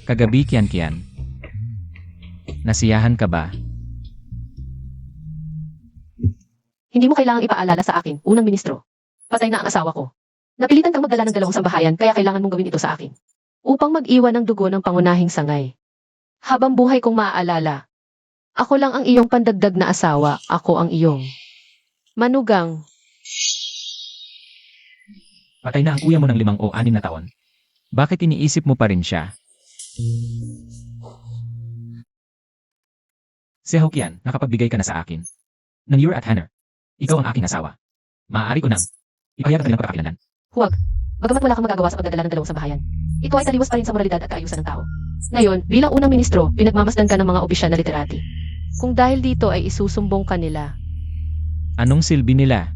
Kagabi Kian. Nasiyahan ka ba? Hindi mo kailangang ipaalala sa akin, unang ministro. Patay na ang asawa ko. Napilitan kang magdala ng dalawang sambahayan kaya kailangan mong gawin ito sa akin. Upang mag-iwan ng dugo ng pangunahing sangay. Habang buhay kong maaalala. Ako lang ang iyong pandagdag na asawa, ako ang iyong manugang. Patay na ang kuya mo ng 5 o 6 na taon. Bakit iniisip mo pa rin siya? Si Hokian, nakapagbigay ka na sa akin. Nang you're at Hanner. Ikaw ang aking asawa. Maaari ko nang ipahayag ang kanilang pagkakakilanlan. Huwag. Bagamat wala kang magagawa sa pagdadala ng dalawang sambahayan. Ito ay taliwas pa rin sa moralidad at kaayusan ng tao. Ngayon, bilang unang ministro, pinagmamasdan ka ng mga opisyal na literati. Kung dahil dito ay isusumbong ka nila. Anong silbi nila?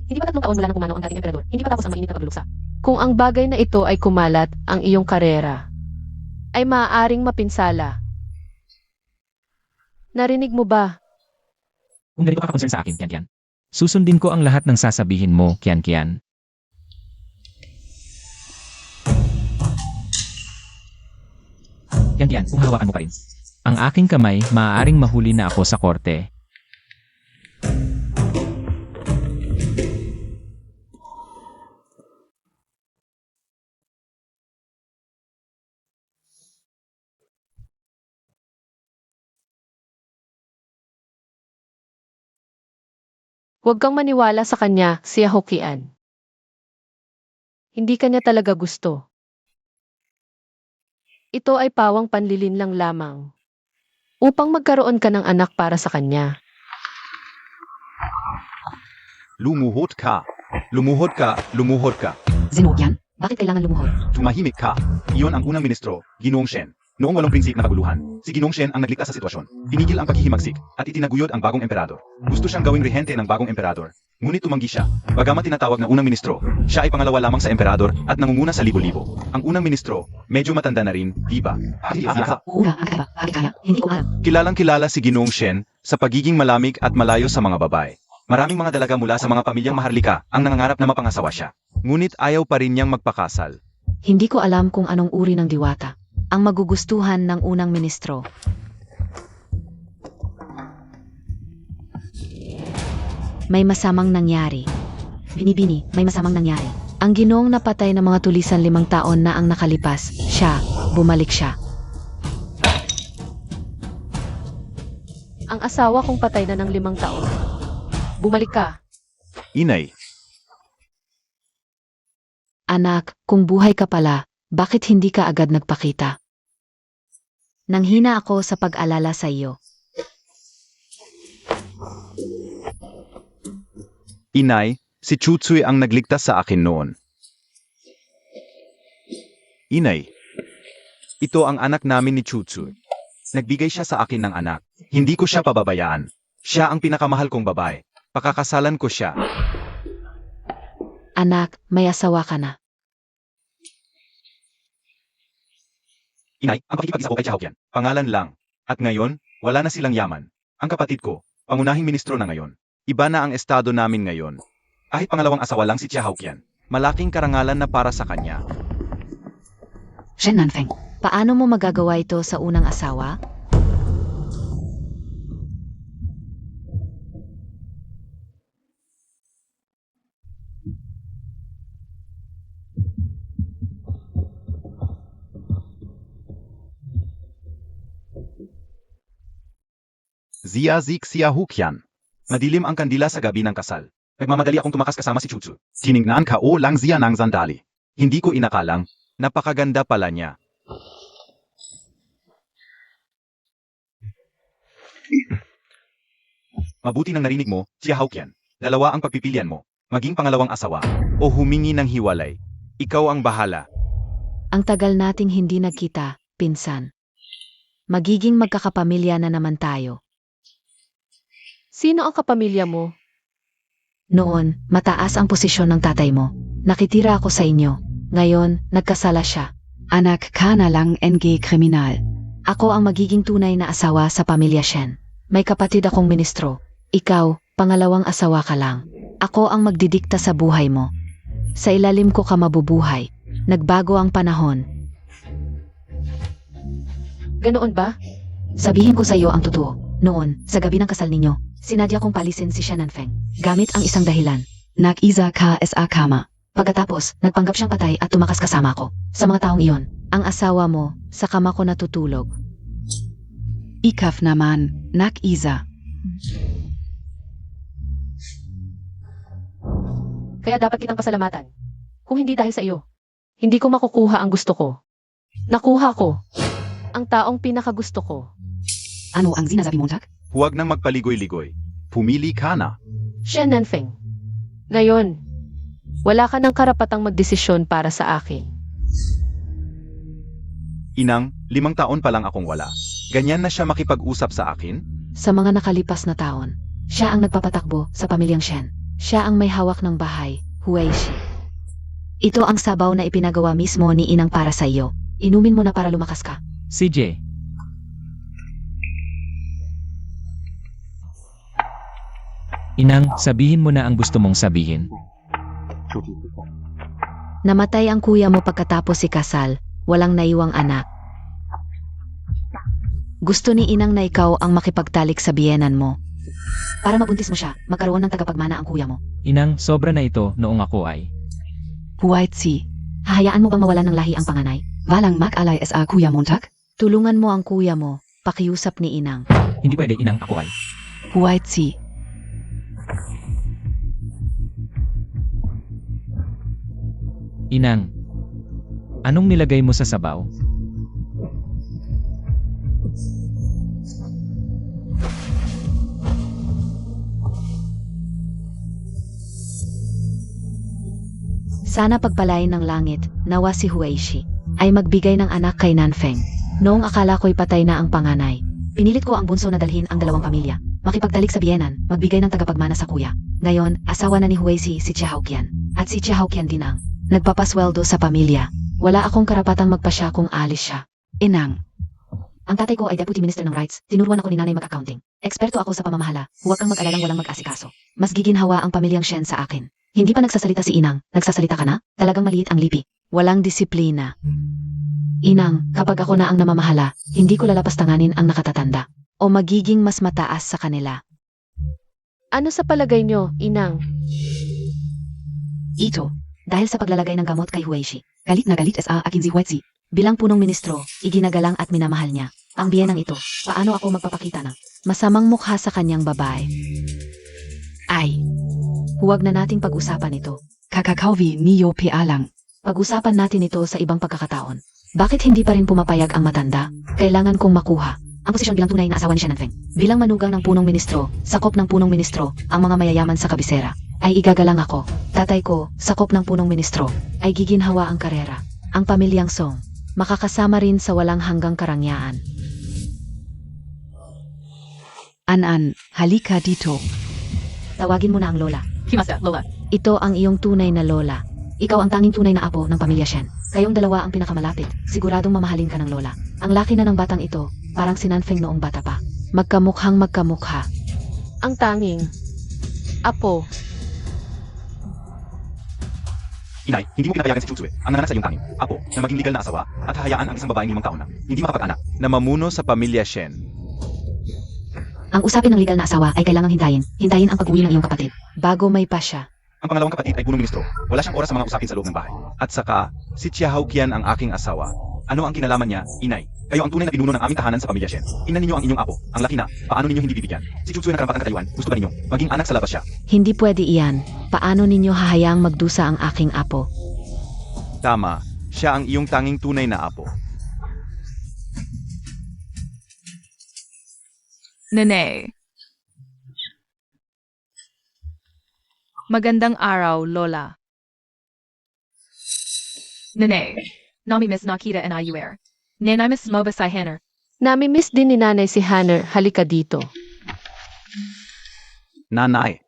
Hindi pa 3 taon mula nang pumanaw ang dating emperador. Hindi pa tapos ang mainit na pagluluksa. Kung ang bagay na ito ay kumalat, ang iyong karera ay maaaring mapinsala. Narinig mo ba? Kung ganito ka concern sa akin, Kian. Susundin ko ang lahat ng sasabihin mo, Kian. Kian, kung hawakan mo pa rin. Ang aking kamay, maaaring mahuli na ako sa korte. Huwag kang maniwala sa kanya, si Hokian. Hindi kanya talaga gusto. Ito ay pawang panlilinlang lamang. Upang magkaroon ka ng anak para sa kanya. Lumuhod ka. Lumuhod ka. Lumuhod ka. Zenobia, bakit kailangan lumuhod? Tumahimik ka. Iyon ang unang ministro, Ginoong Shen. Noong walang prinsip na kaguluhan, si Ginoong Shen ang nagligtas sa sitwasyon. Tinigil ang paghihimagsik at itinaguyod ang bagong emperador. Gusto siyang gawing rehente ng bagong emperador. Ngunit tumanggi siya. Bagamat tinatawag na unang ministro, siya ay pangalawa lamang sa emperador at nangunguna sa libo-libo. Ang unang ministro, medyo matanda na rin, di ba? Hindi ko alam. Kilalang kilala si Ginoong Shen sa pagiging malamig at malayo sa mga babae. Maraming mga dalaga mula sa mga pamilyang maharlika ang nangangarap na mapangasawa siya. Ngunit ayaw pa rin niyang magpakasal. Hindi ko alam kung anong uri ng diwata ang magugustuhan ng unang ministro. May masamang nangyari. Binibini, may masamang nangyari. Ang Ginoong napatay ng mga tulisan 5 taon na ang nakalipas. Bumalik siya. Ang asawa kong patay na ng 5 taon. Bumalik ka. Inay, Anak, kung buhay ka pala, bakit hindi ka agad nagpakita? Nanghina ako sa pag-alala sa iyo. Inay, si Chutsui ang nagligtas sa akin noon. Inay, ito ang anak namin ni Chutsui. Nagbigay siya sa akin ng anak. Hindi ko siya pababayaan. Siya ang pinakamahal kong babae. Pakakasalan ko siya. Anak, may asawa ka na. Inay, ang pakikipag-isa ko kay Chahokyan, pangalan lang. At ngayon, wala na silang yaman. Ang kapatid ko, pangunahing ministro na ngayon. Iba na ang estado namin ngayon. Kahit pangalawang asawa lang si Chahokyan, malaking karangalan na para sa kanya. Shen Nanfeng, paano mo magagawa ito sa unang asawa? Ziazik Siahukyan. Madilim ang kandila sa gabi ng kasal. Nagmamadali akong tumakas kasama si Chutsu. Tiningnan ka o lang ziya ng sandali. Hindi ko inakalang, napakaganda pala niya. Mabuti nang narinig mo, Siahukyan. Dalawa ang pagpipilian mo. Maging pangalawang asawa, o humingi ng hiwalay. Ikaw ang bahala. Ang tagal nating hindi nagkita, pinsan. Magiging magkakapamilya na naman tayo. Sino ang kapamilya mo? Noon, mataas ang posisyon ng tatay mo. Nakitira ako sa inyo. Ngayon, nagkasala siya. Anak ka na lang NG kriminal. Ako ang magiging tunay na asawa sa pamilya Shen. May kapatid akong ministro. Ikaw, pangalawang asawa ka lang. Ako ang magdidikta sa buhay mo. Sa ilalim ko ka mabubuhay. Nagbago ang panahon. Ganoon ba? Sabihin ko sa iyo ang totoo. Noon, sa gabi ng kasal ninyo, sinadya kong palisin si Shen Nanfeng. Gamit ang isang dahilan. Nag-iza ka sa kama. Pagkatapos, nagpanggap siyang patay at tumakas kasama ko. Sa mga taong iyon, ang asawa mo, sa kama ko natutulog. Ikaf naman, nag-iza. Kaya dapat kitang pasalamatan. Kung hindi dahil sa iyo, hindi ko makukuha ang gusto ko. Nakuha ko ang taong pinakagusto ko. Ano ang sinasabi mo, Jack? Huwag nang magpaligoy-ligoy. Pumili ka na. Shen Nanfeng. Ngayon, wala ka ng karapatang magdesisyon para sa akin. Inang, 5 taon pa lang akong wala. Ganyan na siya makipag-usap sa akin? Sa mga nakalipas na taon, siya ang nagpapatakbo sa pamilyang Shen. Siya ang may hawak ng bahay, Huaishi. Ito ang sabaw na ipinagawa mismo ni Inang para sa iyo. Inumin mo na para lumakas ka. CJ. Inang, sabihin mo na ang gusto mong sabihin. Namatay ang kuya mo pagkatapos ikasal, walang naiwang anak. Gusto ni Inang na ikaw ang makipagtalik sa biyenan mo. Para mabuntis mo siya, magkaroon ng tagapagmana ang kuya mo. Inang, sobra na ito noong ako ay. Huaitsi, hahayaan mo bang mawalan ng lahi ang panganay? Walang mag-alay sa kuya mo, Jack? Tulungan mo ang kuya mo, pakiusap ni Inang. Hindi pwede, Inang, ako ay. Huaitsi, Inang, anong nilagay mo sa sabaw? sana pagpalain ng langit, nawa si Huaishi, ay magbigay ng anak kay Nanfeng. Noong akala ko'y patay na ang panganay, pinilit ko ang bunso na dalhin ang dalawang pamilya, makipagtalik sa biyenan, magbigay ng tagapagmana sa kuya. Ngayon, asawa na ni Huaishi si Chiaoqian, at si Chiaoqian din ang nagpapasweldo sa pamilya. Wala akong karapatang magpasya kung alis siya. Inang. Ang tatay ko ay Deputy Minister ng Rights, tinuruan ako ni nanay mag-accounting. Eksperto ako sa pamamahala, huwag kang mag-alalang walang mag-asikaso. Mas giginhawa ang pamilyang Shen sa akin. Hindi pa nagsasalita si Inang, nagsasalita ka na? Talagang maliit ang lipi. Walang disiplina. Inang, kapag ako na ang namamahala, hindi ko lalapastanganin ang nakatatanda. O magiging mas mataas sa kanila. Ano sa palagay nyo, Inang? Ito, dahil sa paglalagay ng gamot kay Huaishi, galit na galit sa akin si Huaishi. Bilang punong ministro, iginagalang at minamahal niya. Ang biyenang ito, paano ako magpapakita ng masamang mukha sa kanyang babae? Ay, huwag na nating pag-usapan ito. Kakakauvi niyo pialang. Pag-usapan natin ito sa ibang pagkakataon. Bakit hindi pa rin pumapayag ang matanda? Kailangan kong makuha ang posisyon bilang tunay na asawa ni Shen Nanfeng. Bilang manugang ng punong ministro, sakop ng punong ministro, ang mga mayayaman sa kabisera, ay igagalang ako. Tatay ko, sakop ng punong ministro, ay giginhawa ang karera. Ang pamilyang Song, makakasama rin sa walang hanggang karangyaan. An-an, halika dito. Tawagin mo na ang lola. Himasa, Lola. Ito ang iyong tunay na lola. Ikaw ang tanging tunay na apo ng pamilya Shen. Kayong dalawa ang pinakamalapit. Siguradong mamahalin ka ng lola. Ang laki na ng batang ito, parang si Nanfeng noong bata pa. Magkamukhang magkamukha. Ang tanging apo. Inay, hindi mo pinapayagan si Chutsue, ang nanganak sa iyong tanging apo, na maging legal na asawa at hahayaan ang isang babaeng 5 taon na hindi makapag-anak na mamuno sa pamilya Shen. Ang usapin ng legal na asawa ay kailangang hintayin. Hintayin ang pag-uwi ng iyong kapatid. Bago may pasya. Ang pangalawang kapatid ay punong ministro. Wala siyang oras sa mga usapin sa loob ng bahay. At saka, si Chiaoqian ang aking asawa. Ano ang kinalaman niya, Inay? Kayo ang tunay na pinuno ng aming tahanan sa pamilya Shen. Tingnan ninyo ang inyong apo. Ang laki na, paano ninyo hindi bibigyan? Si Chutsue na karampatang katayuan, gusto ba ninyo? Maging anak sa labas siya. Hindi pwede iyan. Paano ninyo hahayaang magdusa ang aking apo? Tama, siya ang iyong tanging tunay na apo. Nene. Magandang araw, Lola. Nene. Nami-miss Nakita and Ayuer. Nene-miss mo ba si Hanner? Nami-miss din ni nanay si Hanner, halika dito. Nanay.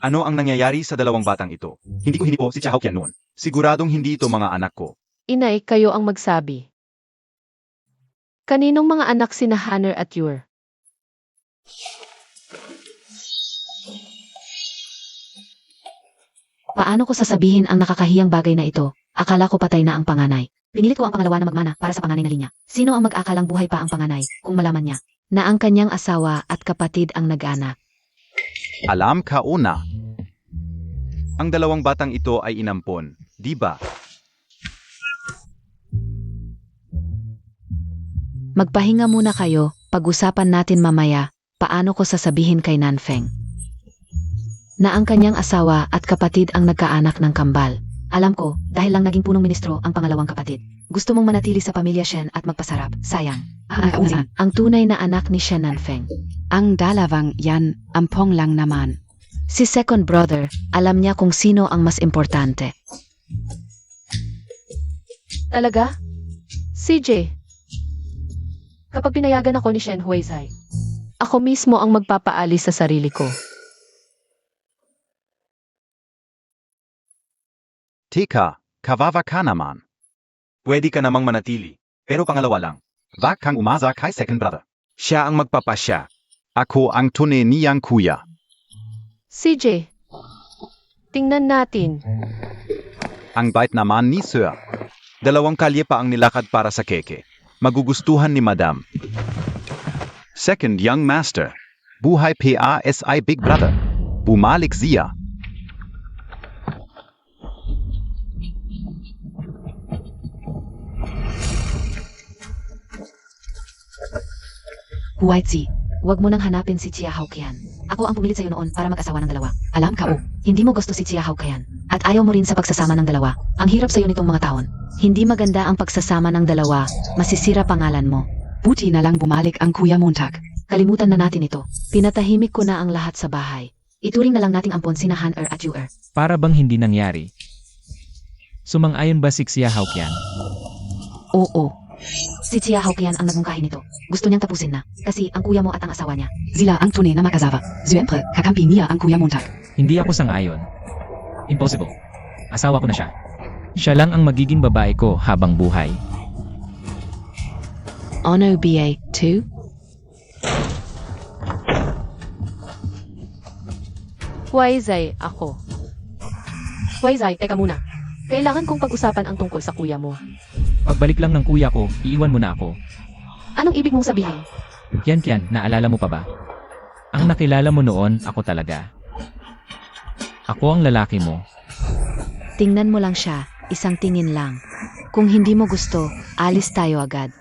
Ano ang nangyayari sa dalawang batang ito? Hindi ko hinipo si Chiaoqian noon. Siguradong hindi ito mga anak ko. Inay, kayo ang magsabi. Kaninong mga anak sina Hanner at Yor? Paano ko sasabihin ang nakakahiyang bagay na ito? Akala ko patay na ang panganay. Pinilit ko ang pangalawa na magmana para sa panganay na linya. Sino ang mag-akalang buhay pa ang panganay kung malaman niya na ang kanyang asawa at kapatid ang nag-anak? Alam ka una. Ang dalawang batang ito ay inampon, di ba? Magpahinga muna kayo, pag-usapan natin mamaya paano ko sasabihin kay Nanfeng na ang kanyang asawa at kapatid ang nagkaanak ng kambal. Alam ko, dahil lang naging punong ministro ang pangalawang kapatid. Gusto mong manatili sa pamilya Shen at magpasarap. Sayang. Ang tunay na anak ni Shen Nanfeng. Ang dalawang yan, ampong lang naman. Si second brother, alam niya kung sino ang mas importante. Talaga? CJ, kapag pinayagan ako ni Shen Huizai, ako mismo ang magpapaalis sa sarili ko. Teka, kawawa ka naman. Pwede ka namang manatili, pero pangalawa lang. Wag kang umasa kay second brother. Siya ang magpapasya. Ako ang tunay niyang kuya. CJ, tingnan natin. Ang bait naman ni Sir. 2 kalye pa ang nilakad para sa keke. Magugustuhan ni Madam. Second young master. Buhay PASI Big Brother. Bumalik siya. Huaitzi, huwag mo nang hanapin si Chia Haokian. Ako ang pumilit sa'yo noon para mag-asawa ng dalawa. Alam ka hindi mo gusto si Chia Haokian. At ayaw mo rin sa pagsasama ng dalawa. Ang hirap sa'yo nitong mga taon. Hindi maganda ang pagsasama ng dalawa. Masisira pangalan mo. Buti na lang bumalik ang Kuya Montag. Kalimutan na natin ito. Pinatahimik ko na ang lahat sa bahay. Ituring na lang nating ampon sina Han-er at Yu-er. Para bang hindi nangyari? Sumang-ayon ba si Xia Haokian? Oo. Si Chia Haokian ang nagmungkahi nito. Gusto niyang tapusin na. Kasi ang kuya mo at ang asawa niya. Sila ang tunay na mag-asawa. Siyempre, kakampi niya ang Kuya Montag. Hindi ako sang-ayon. Impossible. Asawa ko na siya. Siya lang ang magiging babae ko habang buhay. Ono BA 2? Huizai, ako. Huizai, teka muna. Kailangan kong pag-usapan ang tungkol sa kuya mo. Pagbalik lang ng kuya ko, iiwan mo na ako. Anong ibig mong sabihin? Kian, naalala mo pa ba? Ang nakilala mo noon, ako talaga. Ako ang lalaki mo. Tingnan mo lang siya. Isang tingin lang. Kung hindi mo gusto, alis tayo agad.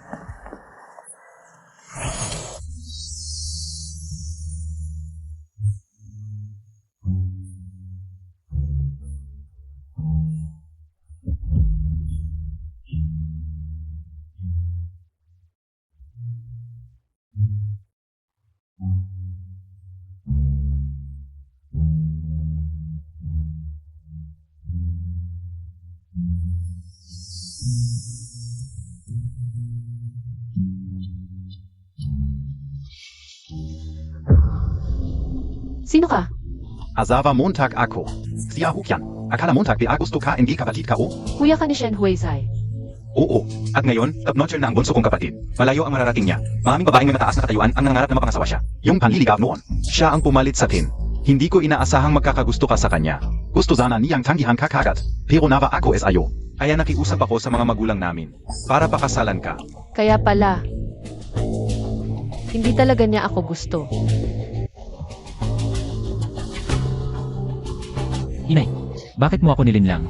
Sino ka? Asawa Montag ako. Xia Haokian. Akala Montag de Agosto KNG kapatid ka o? Kuya ka ni Shen Huizai. Oo. At ngayon, top-notcher na ang bunso kong kapatid. Malayo ang mararating niya. Maraming babaeng may mataas na katayuan ang nangangarap na mapangasawa siya. Yung panliligaw noon. Siya ang pumalit sa akin. Hindi ko inaasahang magkakagusto ka sa kanya. Gusto sana niyang tanggihan ka kagad. Pero nawa ako es ayo. Kaya nakiusap ako sa mga magulang namin. Para pakasalan ka. Kaya pala, hindi talaga niya ako gusto. Inay, bakit mo ako nilinlang?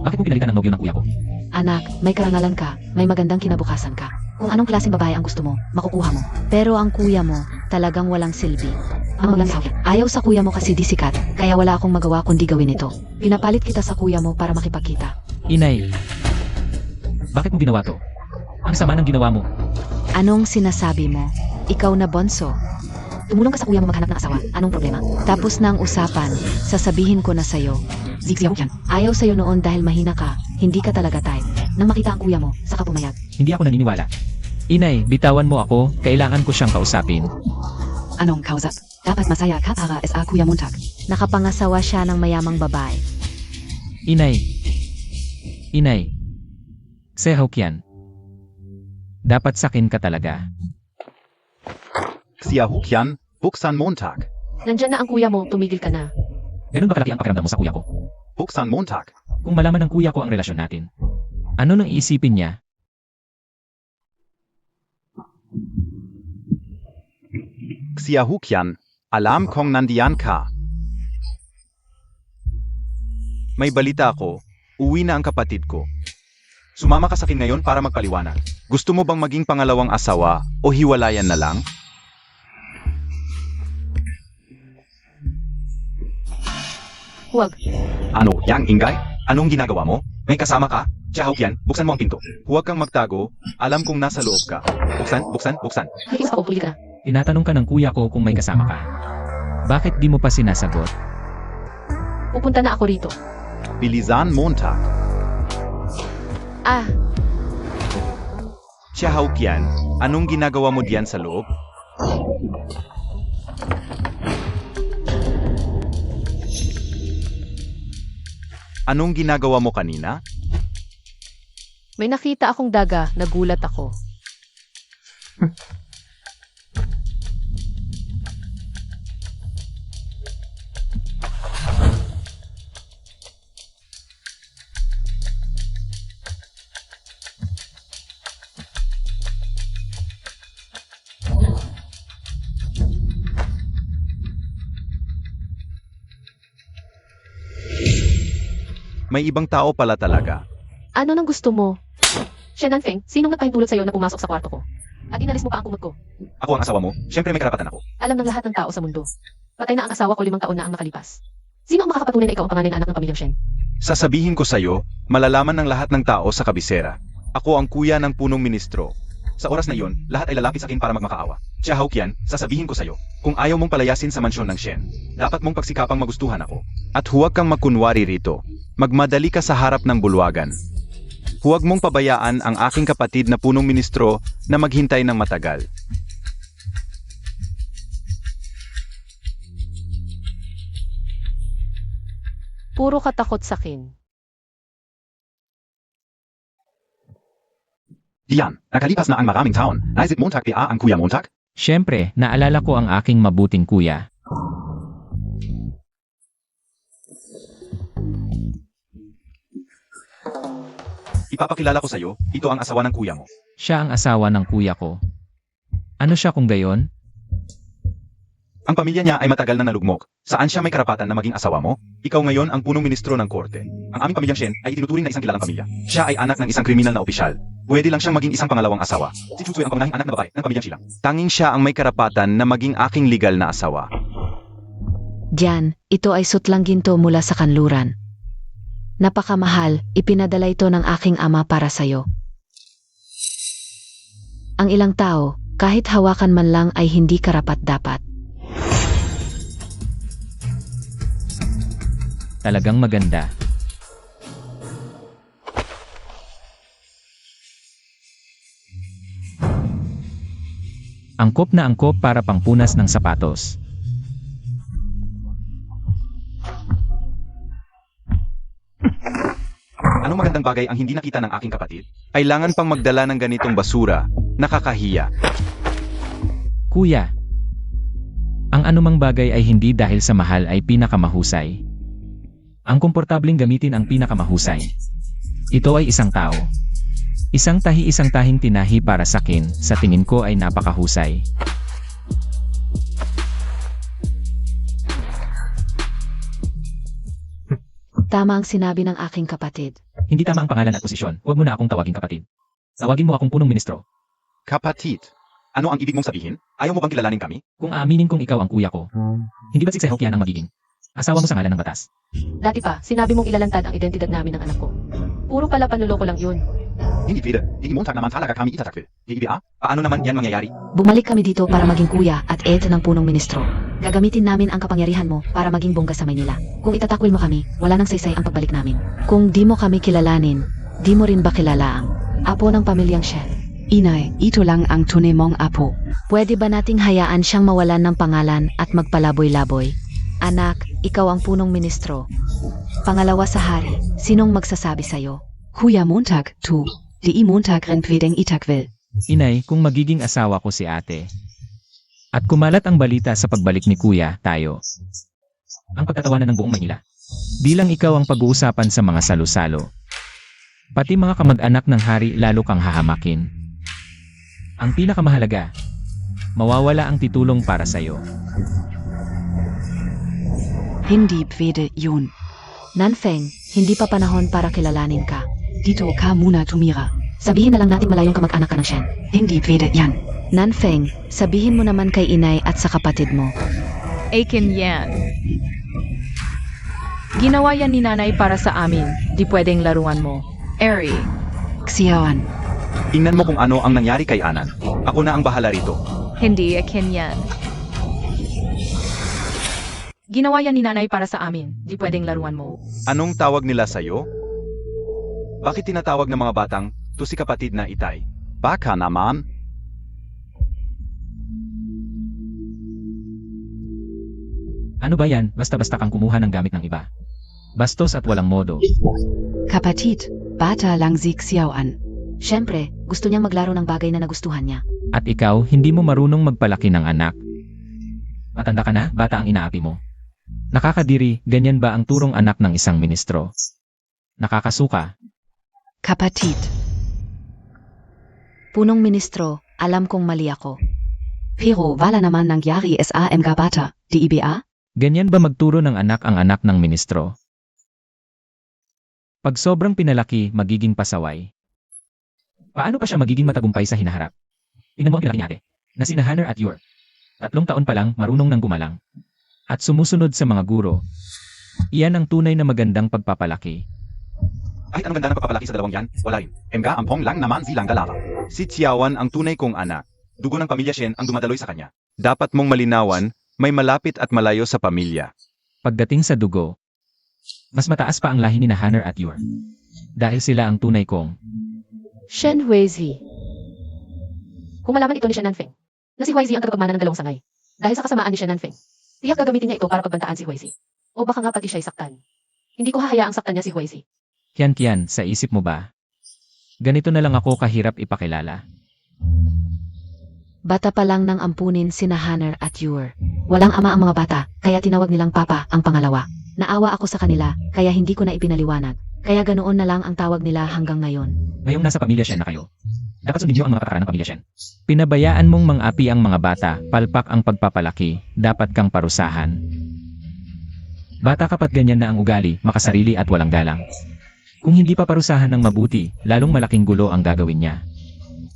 Bakit mo pinalitan ng nobyo ng kuya ko? Anak, may karangalan ka. May magandang kinabukasan ka. Kung anong klaseng babae ang gusto mo, makukuha mo. Pero ang kuya mo, talagang walang silbi. Ang maganda, ayaw sa kuya mo kasi di sikat, kaya wala akong magawa kundi gawin ito. Pinapalit kita sa kuya mo para makipagkita. Inay, bakit mo ginawa to? Ang sama ng ginawa mo. Anong sinasabi mo? Ikaw na bonso. Tumulong ka sa kuya mo maghanap ng asawa. Anong problema? Tapos na ang usapan, sasabihin ko na sa'yo. Ayaw sa'yo noon dahil mahina ka, hindi ka talaga type. Nang makita ang kuya mo, saka pumayag. Hindi ako naniniwala. Inay, bitawan mo ako, kailangan ko siyang kausapin. Anong kausap? Dapat masaya ka para sa Kuya Montag. Nakapangasawa siya ng mayamang babae. Inay. Xia Haokian. Dapat sakin ka talaga. Xia Haokian, buksan Montag. Nandyan na ang kuya mo, tumigil ka na. Ganun ba kalaki ang pakiramdam mo sa kuya ko? Buksan Montag. Kung malaman ng kuya ko ang relasyon natin, Ano nang iisipin niya? Xiahukyan, alam kong nandiyan ka. May balita ako, uwi na ang kapatid ko. Sumama ka sa akin ngayon para magpaliwanag. Gusto mo bang maging pangalawang asawa o hiwalayan na lang? Huwag. Ano, yang ingay? Anong ginagawa mo? May kasama ka? Xiahukyan, buksan mo ang pinto. Huwag kang magtago, alam kong nasa loob ka. Buksan. Nakikis ako, puli ka. Tinatanong ka ng kuya ko kung may kasama ka. Bakit di mo pa sinasagot? Pupunta na ako rito. Bilisan Montag. Ah, Xiahukyan, anong ginagawa mo diyan sa loob? Anong ginagawa mo kanina? may nakita akong daga, nagulat ako. May ibang tao pala talaga. Ano nang gusto mo? Shen Nanfeng, sinong nagpahintulot sa'yo na pumasok sa kwarto ko? At inalis mo pa ang kumot ko. Ako ang asawa mo, syempre may karapatan ako. Alam ng lahat ng tao sa mundo. Patay na ang asawa ko 5 taon na ang nakalipas. Sino ang makakapatunay na ikaw ang panganay na anak ng pamilyang Shen? Sasabihin ko sa'yo, malalaman ng lahat ng tao sa kabisera. Ako ang kuya ng punong ministro. Sa oras na iyon, lahat ay lalapit sa akin para magmakaawa. Xiahukyan, sasabihin ko sa'yo, kung ayaw mong palayasin sa mansyon ng Shen, dapat mong pagsikapang magustuhan ako. At huwag kang magkunwari rito. Magmadali ka sa harap ng bulwagan. Huwag mong pabayaan ang aking kapatid na punong ministro na maghintay ng matagal. Puro katakot sa akin. Diyan, nakalipas na ang maraming taon. Naisip Montag ang kuya Montag? Siyempre, naalala ko ang aking mabuting kuya. Ipapakilala ko sa'yo, ito ang asawa ng kuya mo. Siya ang asawa ng kuya ko. Ano siya kung gayon? Ang pamilya niya ay matagal na nalugmok. Saan siya may karapatan na maging asawa mo? Ikaw ngayon ang punong ministro ng korte. Ang aming pamilyang Shen ay itinuturing na isang kilalang pamilya. Siya ay anak ng isang kriminal na opisyal. Pwede lang siyang maging isang pangalawang asawa. Si Chuchoy ang pangunahing anak na babae ng pamilyang Silang. Tanging siya ang may karapatan na maging aking legal na asawa. Diyan, ito ay sutlang ginto mula sa kanluran. Napakamahal, ipinadala ito ng aking ama para sa'yo. Ang ilang tao, kahit hawakan man lang ay hindi karapat-dapat. Talagang maganda. Angkop na angkop para pangpunas ng sapatos. Anong magandang bagay ang hindi nakita ng aking kapatid? Kailangan pang magdala ng ganitong basura. Nakakahiya. Kuya, ang anumang bagay ay hindi dahil sa mahal ay pinakamahusay. Ang komportabling gamitin ang pinakamahusay. Ito ay isang tao. Isang tahing tinahi para sa akin, sa tingin ko ay napakahusay. Tama ang sinabi ng aking kapatid. Hindi tama ang pangalan at posisyon. Huwag mo na akong tawaging kapatid. Tawagin mo akong punong ministro. Kapatid. Ano ang ibig mong sabihin? Ayaw mo bang kilalanin kami? Kung aaminin kong ikaw ang kuya ko, hindi ba si Xiahukyan ang magiging asawa mo sa ngalan ng batas? Dati pa, sinabi mong ilalantad ang identidad namin ng anak ko. Puro pala panluloko lang yun. Hindi pwede. Hindi Montag naman talaga kami itatakil. Hindi ba? Paano naman yan mangyayari? Bumalik kami dito para maging kuya at ed ng punong ministro. Gagamitin namin ang kapangyarihan mo para maging bongga sa Maynila. Kung itatakwil mo kami, wala nang saysay ang pagbalik namin. Kung di mo kami kilalanin, di mo rin ba kilala ang apo ng pamilyang Shen? Inay, ito lang ang tunay mong apo. Pwede ba nating hayaan siyang mawalan ng pangalan at magpalaboy-laboy? Anak, ikaw ang punong ministro. Pangalawa sa hari, sinong magsasabi sa'yo? Kuya Montag, tu. Di Montag rin pwedeng itakwil. Inay, kung magiging asawa ko si ate. At kumalat ang balita sa pagbalik ni kuya, tayo. Ang pagtatawanan ng buong Maynila. Bilang ikaw ang pag-uusapan sa mga salo-salo. Pati mga kamag-anak ng hari lalo kang hahamakin. Ang pinakamahalaga, mawawala ang titulong para sa'yo. Hindi pwede yun. Nanfeng, hindi pa panahon para kilalanin ka. Dito ka muna tumira. Sabihin na lang natin malayong kamag-anak ka ng Shen. Hindi pwede yan. Nanfeng, sabihin mo naman kay inay at sa kapatid mo. Akin yan. Ginawa yan ni nanay para sa amin. Di pwedeng laruan mo. Eri. Xiaoan, Tingnan mo kung ano ang nangyari kay Anan. Ako na ang bahala rito. Hindi akin yan. Ginawa yan ni nanay para sa amin. Di pwedeng laruan mo. Anong tawag nila sa'yo? Bakit tinatawag ng mga batang, to si kapatid na Itay? Baka naman. Ano ba yan, basta-basta kang kumuha ng gamit ng iba? Bastos at walang modo. kapatid, bata lang si Xiaoan. Siyempre, gusto niyang maglaro ng bagay na nagustuhan niya. At ikaw, hindi mo marunong magpalaki ng anak. Matanda ka na, bata ang inaapi mo. Nakakadiri, ganyan ba ang turong anak ng isang ministro? Nakakasuka. Kapatid. Punong ministro, alam kong mali ako. Pero wala naman nangyari sa mga bata, di ba? Ganyan ba magturo ng anak ang anak ng ministro? Pag sobrang pinalaki, magiging pasaway. Paano pa siya magiging matagumpay sa hinaharap? Tingnan mo ang pinaki niya ate, na sina Hannah at Yor. 3 taon pa lang, marunong nang gumalang. At sumusunod sa mga guro. Iyan ang tunay na magandang pagpapalaki. Kahit anong ganda ng pagpapalaki sa dalawang yan, wala rin. Emga ampong lang naman silang dalawa. Si Xiaoan ang tunay kong anak. Dugo ng pamilya Shen ang dumadaloy sa kanya. Dapat mong malinawan, may malapit at malayo sa pamilya. Pagdating sa dugo, mas mataas pa ang lahi ni Hannah at Yor. Dahil sila ang tunay kong. Shen Huizi. Kung malaman ito ni Shen Nanfeng, na si Huizi ang tagapagmana ng dalawang sangay, dahil sa kasamaan ni Shen Nanfeng, tiyak gagamitin niya ito para pagbantaan si Huizi. O baka nga pati siya'y saktan. Hindi ko hahayaang saktan niya si Huizi. Kian, sa isip mo ba? Ganito na lang ako kahirap ipakilala. Bata pa lang nang ampunin sina Hannah at Yor. Walang ama ang mga bata, kaya tinawag nilang Papa ang pangalawa. Naawa ako sa kanila, kaya hindi ko na ipinaliwanag. Kaya ganoon na lang ang tawag nila hanggang ngayon. Ngayong nasa pamilya Shen na kayo, dapat sundin niyo ang mga patakaran ng pamilya Shen. Pinabayaan mong mang-api ang mga bata, palpak ang pagpapalaki, dapat kang parusahan. Bata kapat ganyan na ang ugali, makasarili at walang galang. Kung hindi pa parusahan ng mabuti, lalong malaking gulo ang gagawin niya.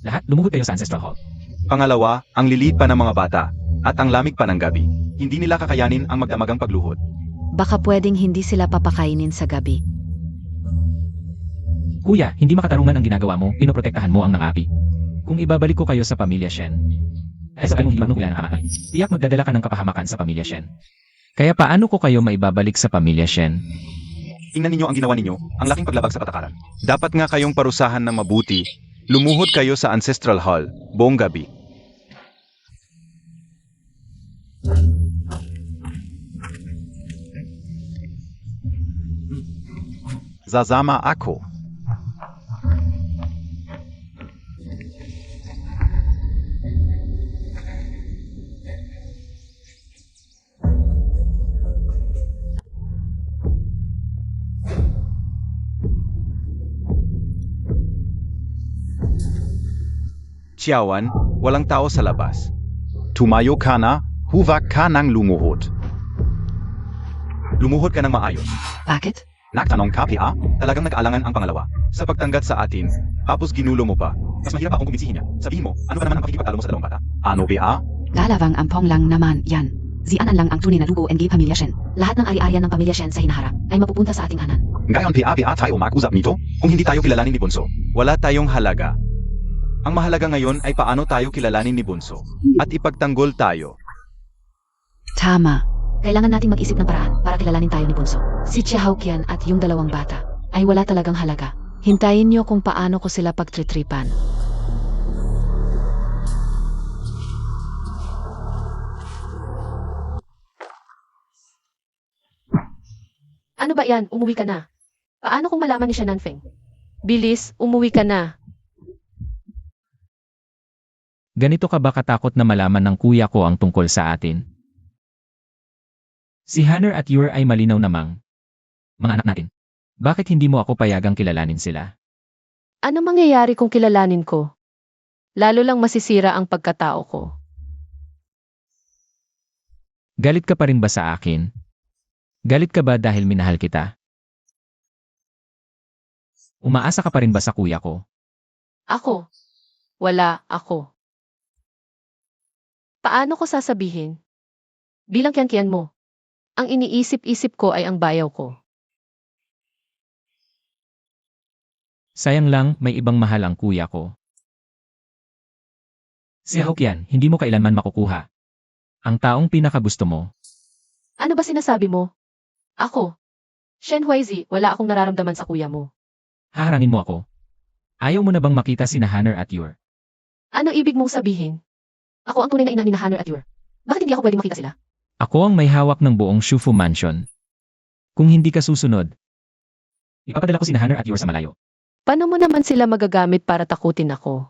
Lahat, lumuhod kayo sa Ancestral Hall. Pangalawa, ang lilit pa ng mga bata, at ang lamig pa ng gabi. Hindi nila kakayanin ang magdamagang pagluhod. Baka pwedeng hindi sila papakainin sa gabi. Kuya, hindi makatarungan ang ginagawa mo, pinoprotektahan mo ang nangapi. Kung ibabalik ko kayo sa pamilya Shen, ay sa ganung himanong ilan ang ama, tiyak magdadala ka ng kapahamakan sa pamilya Shen. Kaya paano ko kayo maibabalik sa pamilya Shen? Tingnan ninyo ang ginawa ninyo, ang laking paglabag sa patakaran. Dapat nga kayong parusahan ng mabuti. Lumuhod kayo sa Ancestral Hall, buong gabi. Zazama ako. Xiaoan, walang tao sa labas. Tumayo ka na, huvak ka ng lumuhod. Lumuhod ka ng maayos. Bakit? Nagtanong ka, Pia? Talagang nag-aalangan ang pangalawa. Sa pagtanggap sa atin, tapos ginulo mo pa. Mas mahirap akong kumbinsihin niya. Sabihin mo, ano ba naman ang pakikipagtalo mo sa dalawang bata? Ano, Pia? Dalawang ampong lang naman yan. Zianan lang ang tunay na dugo ng pamilya Shen. Lahat ng ari-arian ng pamilya Shen sa hinaharap ay mapupunta sa ating anan. Ngayon, Pia, tayo mag-usap nito? Kung hindi tayo kilalanin ni Bunso, wala tayong halaga. Ang mahalaga ngayon ay paano tayo kilalanin ni Bunso. At ipagtanggol tayo. Tama. Kailangan nating mag-isip ng paraan para kilalanin tayo ni Bunso. Si Chihaukian at yung dalawang bata ay wala talagang halaga. Hintayin niyo kung paano ko sila pagtritripan. Ano ba yan? Umuwi ka na. Paano kung malaman ni Shen Nanfeng? Bilis, umuwi ka na. Ganito ka ba katakot na malaman ng kuya ko ang tungkol sa atin? Si Hannah at Yor ay malinaw namang mga anak natin. Bakit hindi mo ako payagang kilalanin sila? Ano mangyayari kung kilalanin ko? Lalo lang masisira ang pagkatao ko. Galit ka pa rin ba sa akin? Galit ka ba dahil minahal kita? Umaasa ka pa rin ba sa kuya ko? Ako? Wala ako. Paano ko sasabihin? Bilang kiyan mo, ang iniisip-isip ko ay ang bayaw ko. Sayang lang, may ibang mahal ang kuya ko. Si Hokian, hindi mo kailanman makukuha. Ang taong pinakagusto mo. Ano ba sinasabi mo? Ako? Shen Huizi, wala akong nararamdaman sa kuya mo. Haharangin mo ako. Ayaw mo na bang makita sina Hanner at Yor? Ano ibig mong sabihin? Ako ang tunay na ina ni Hanner at Yor. Bakit hindi ako pwede makita sila? Ako ang may hawak ng buong Shufu Mansion. Kung hindi ka susunod, ipapadala ko sina Hanner at Yor sa malayo. Paano mo naman sila magagamit para takutin ako?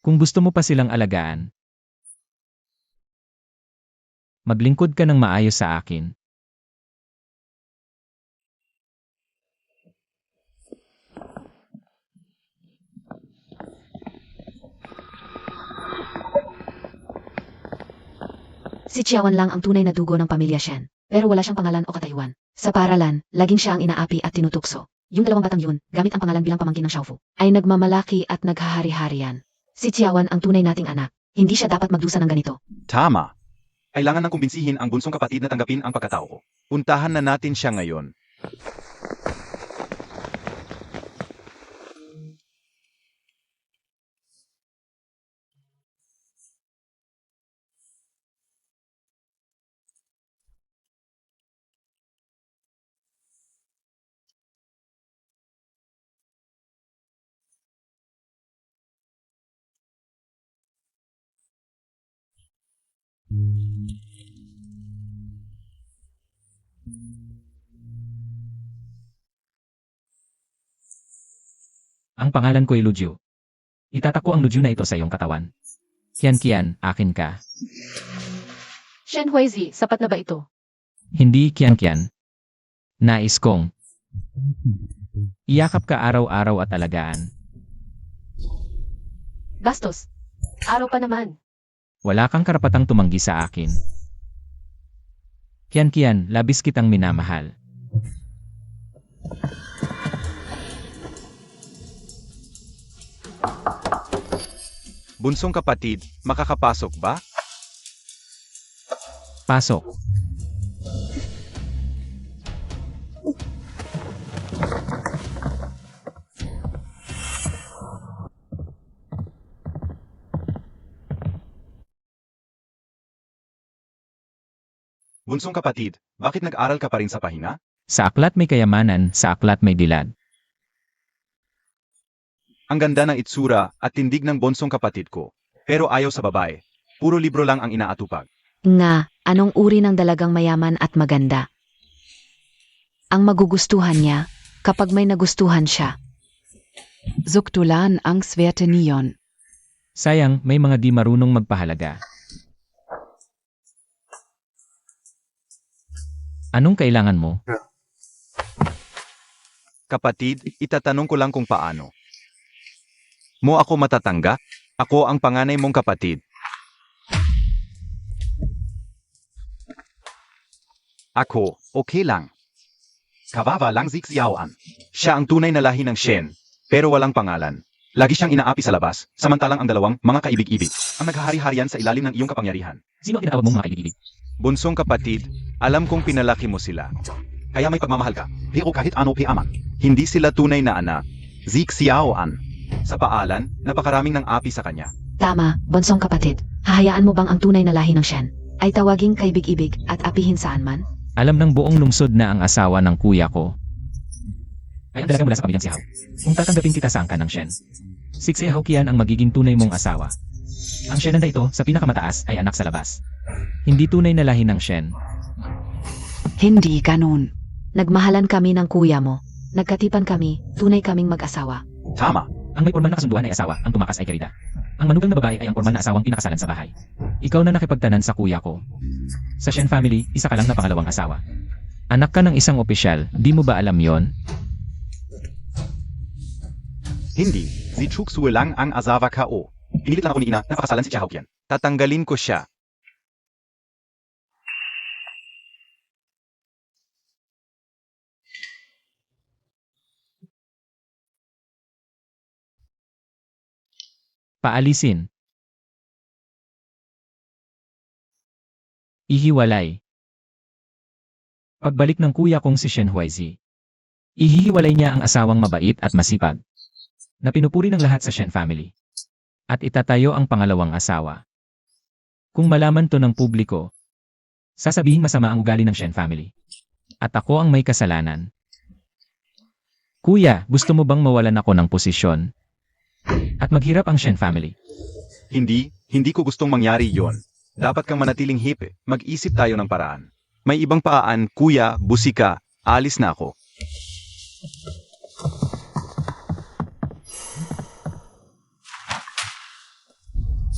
Kung gusto mo pa silang alagaan, maglingkod ka ng maayos sa akin. Si Chiawan lang ang tunay na dugo ng pamilya Shen, pero wala siyang pangalan o katayuan. Sa paaralan, laging siya ang inaapi at tinutukso. Yung dalawang batang yun, gamit ang pangalan bilang pamangkin ng Xiaofu, ay nagmamalaki at naghahari-harian. Si Chiawan ang tunay nating anak. Hindi siya dapat magdusa ng ganito. Tama. Kailangan nang kumbinsihin ang bunsong kapatid na tanggapin ang pagkatao ko. Puntahan na natin siya ngayon. Ang pangalan ko ay Luju. Itatak ko ang Luju na ito sa iyong katawan. Kian, akin ka. Shen Huizi, sapat na ba ito? Hindi Kian. Nais kong iyakap ka araw-araw at alagaan. Bastos. Araw pa naman. Wala kang karapatang tumanggi sa akin. Kian, labis kitang minamahal. Bunsong kapatid, makakapasok ba? Pasok. Bunsong kapatid, bakit nag-aral ka pa rin sa pahinga? Sa aklat may kayamanan, sa aklat may dilad. Ang ganda ng itsura at tindig ng bonsong kapatid ko. Pero ayaw sa babae. Puro libro lang ang inaatupag. Nga, anong uri ng dalagang mayaman at maganda? Ang magugustuhan niya, kapag may nagustuhan siya. Zuktulan ang swerte niyon. Sayang, may mga di marunong magpahalaga. Anong kailangan mo? Kapatid, itatanong ko lang kung paano. Mo ako matatangga? Ako ang panganay mong kapatid. Ako, okay lang. Kawawa lang si Xiaoan. Siya ang tunay na lahi ng Shen, pero walang pangalan. Lagi siyang inaapi sa labas, samantalang ang dalawang mga kaibig-ibig ang naghahari-harian sa ilalim ng iyong kapangyarihan. Sino ang tinatawag mong mga kaibigan? Bunsong kapatid, alam kong pinalaki mo sila. Kaya may pagmamahal ka. Pero kahit ano aman. Hindi sila tunay na anak. Zik Xiaoan. Sa paalan, napakaraming ng api sa kanya. Tama, bonsong kapatid. Hahayaan mo bang ang tunay na lahi ng Shen ay tawaging kaibig-ibig at apihin saan man? Alam ng buong lungsod na ang asawa ng kuya ko ay ang dalaga mula sa pamilyang Xiao. Kung tatanggapin kita sa angkan ng Shen, si Xiaoqian ang magiging tunay mong asawa. Ang Shen na ito sa pinakamataas ay anak sa labas. Hindi tunay na lahi ng Shen. Hindi ganun. Nagmahalan kami ng kuya mo. Nagkatipan kami, tunay kaming mag-asawa. Tama. Ang may formal na kasunduan ay asawa, ang tumakas ay karida. Ang manugang na babae ay ang formal na asawang pinakasalan sa bahay. Ikaw na nakipagtanan sa kuya ko. Sa Shen family, isa ka lang na pangalawang asawa. Anak ka ng isang opisyal, di mo ba alam yon? Hindi, si Chuk Sue lang ang asawa ko. Pinilit lang ako ni Ina na pakasalan si Chahokyan. Tatanggalin ko siya. Paalisin. Ihiwalay. Pagbalik ng kuya kong si Shen Huizi, ihihiwalay niya ang asawang mabait at masipag, na pinupuri ng lahat sa Shen family. At itatayo ang pangalawang asawa. Kung malaman to ng publiko, sasabihin masama ang ugali ng Shen family. At ako ang may kasalanan. Kuya, gusto mo bang mawalan ako ng posisyon? At maghirap ang Shen family? Hindi ko gustong mangyari yon. Dapat kang manatiling hipe. Mag-isip tayo ng paraan. May ibang paaan, kuya, busika, alis na ako.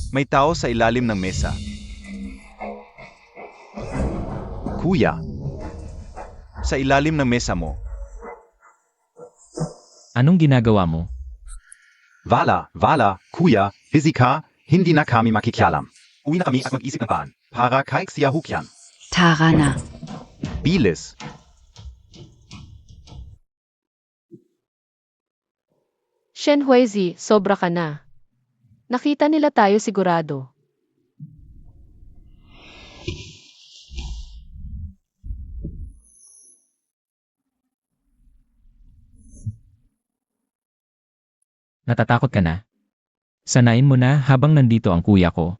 May tao sa ilalim ng mesa. Kuya, sa ilalim ng mesa mo. Anong ginagawa mo? Vala, kuya, busy ka, hindi na kami makikialam. Uwi na kami at mag-isip ng paan. Para kay Xiahukyan. Tara na. Bilis. Shen Huizi, sobra ka na. Nakita nila tayo sigurado. Natatakot ka na? Sanayin mo na habang nandito ang kuya ko.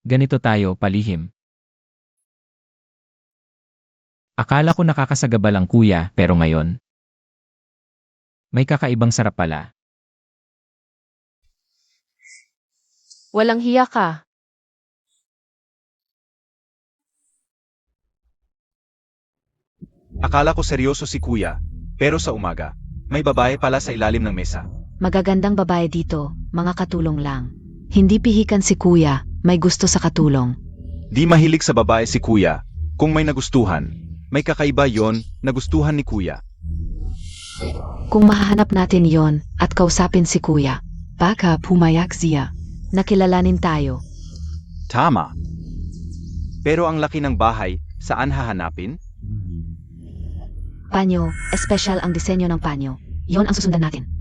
Ganito tayo, palihim. Akala ko nakakasagabal ang kuya, pero ngayon, may kakaibang sarap pala. Walang hiya ka. Akala ko seryoso si kuya, pero sa umaga, may babae pala sa ilalim ng mesa. Magagandang babae dito, mga katulong lang. Hindi pihikan si kuya, may gusto sa katulong. Di mahilig sa babae si kuya. Kung may nagustuhan, may kakaiba yon nagustuhan ni kuya. Kung mahahanap natin yon at kausapin si kuya, baka pumayak siya. Nakilalanin tayo. Tama. Pero ang laki ng bahay, saan hahanapin? Panyo, espesyal ang disenyo ng panyo. Yon ang susundan natin.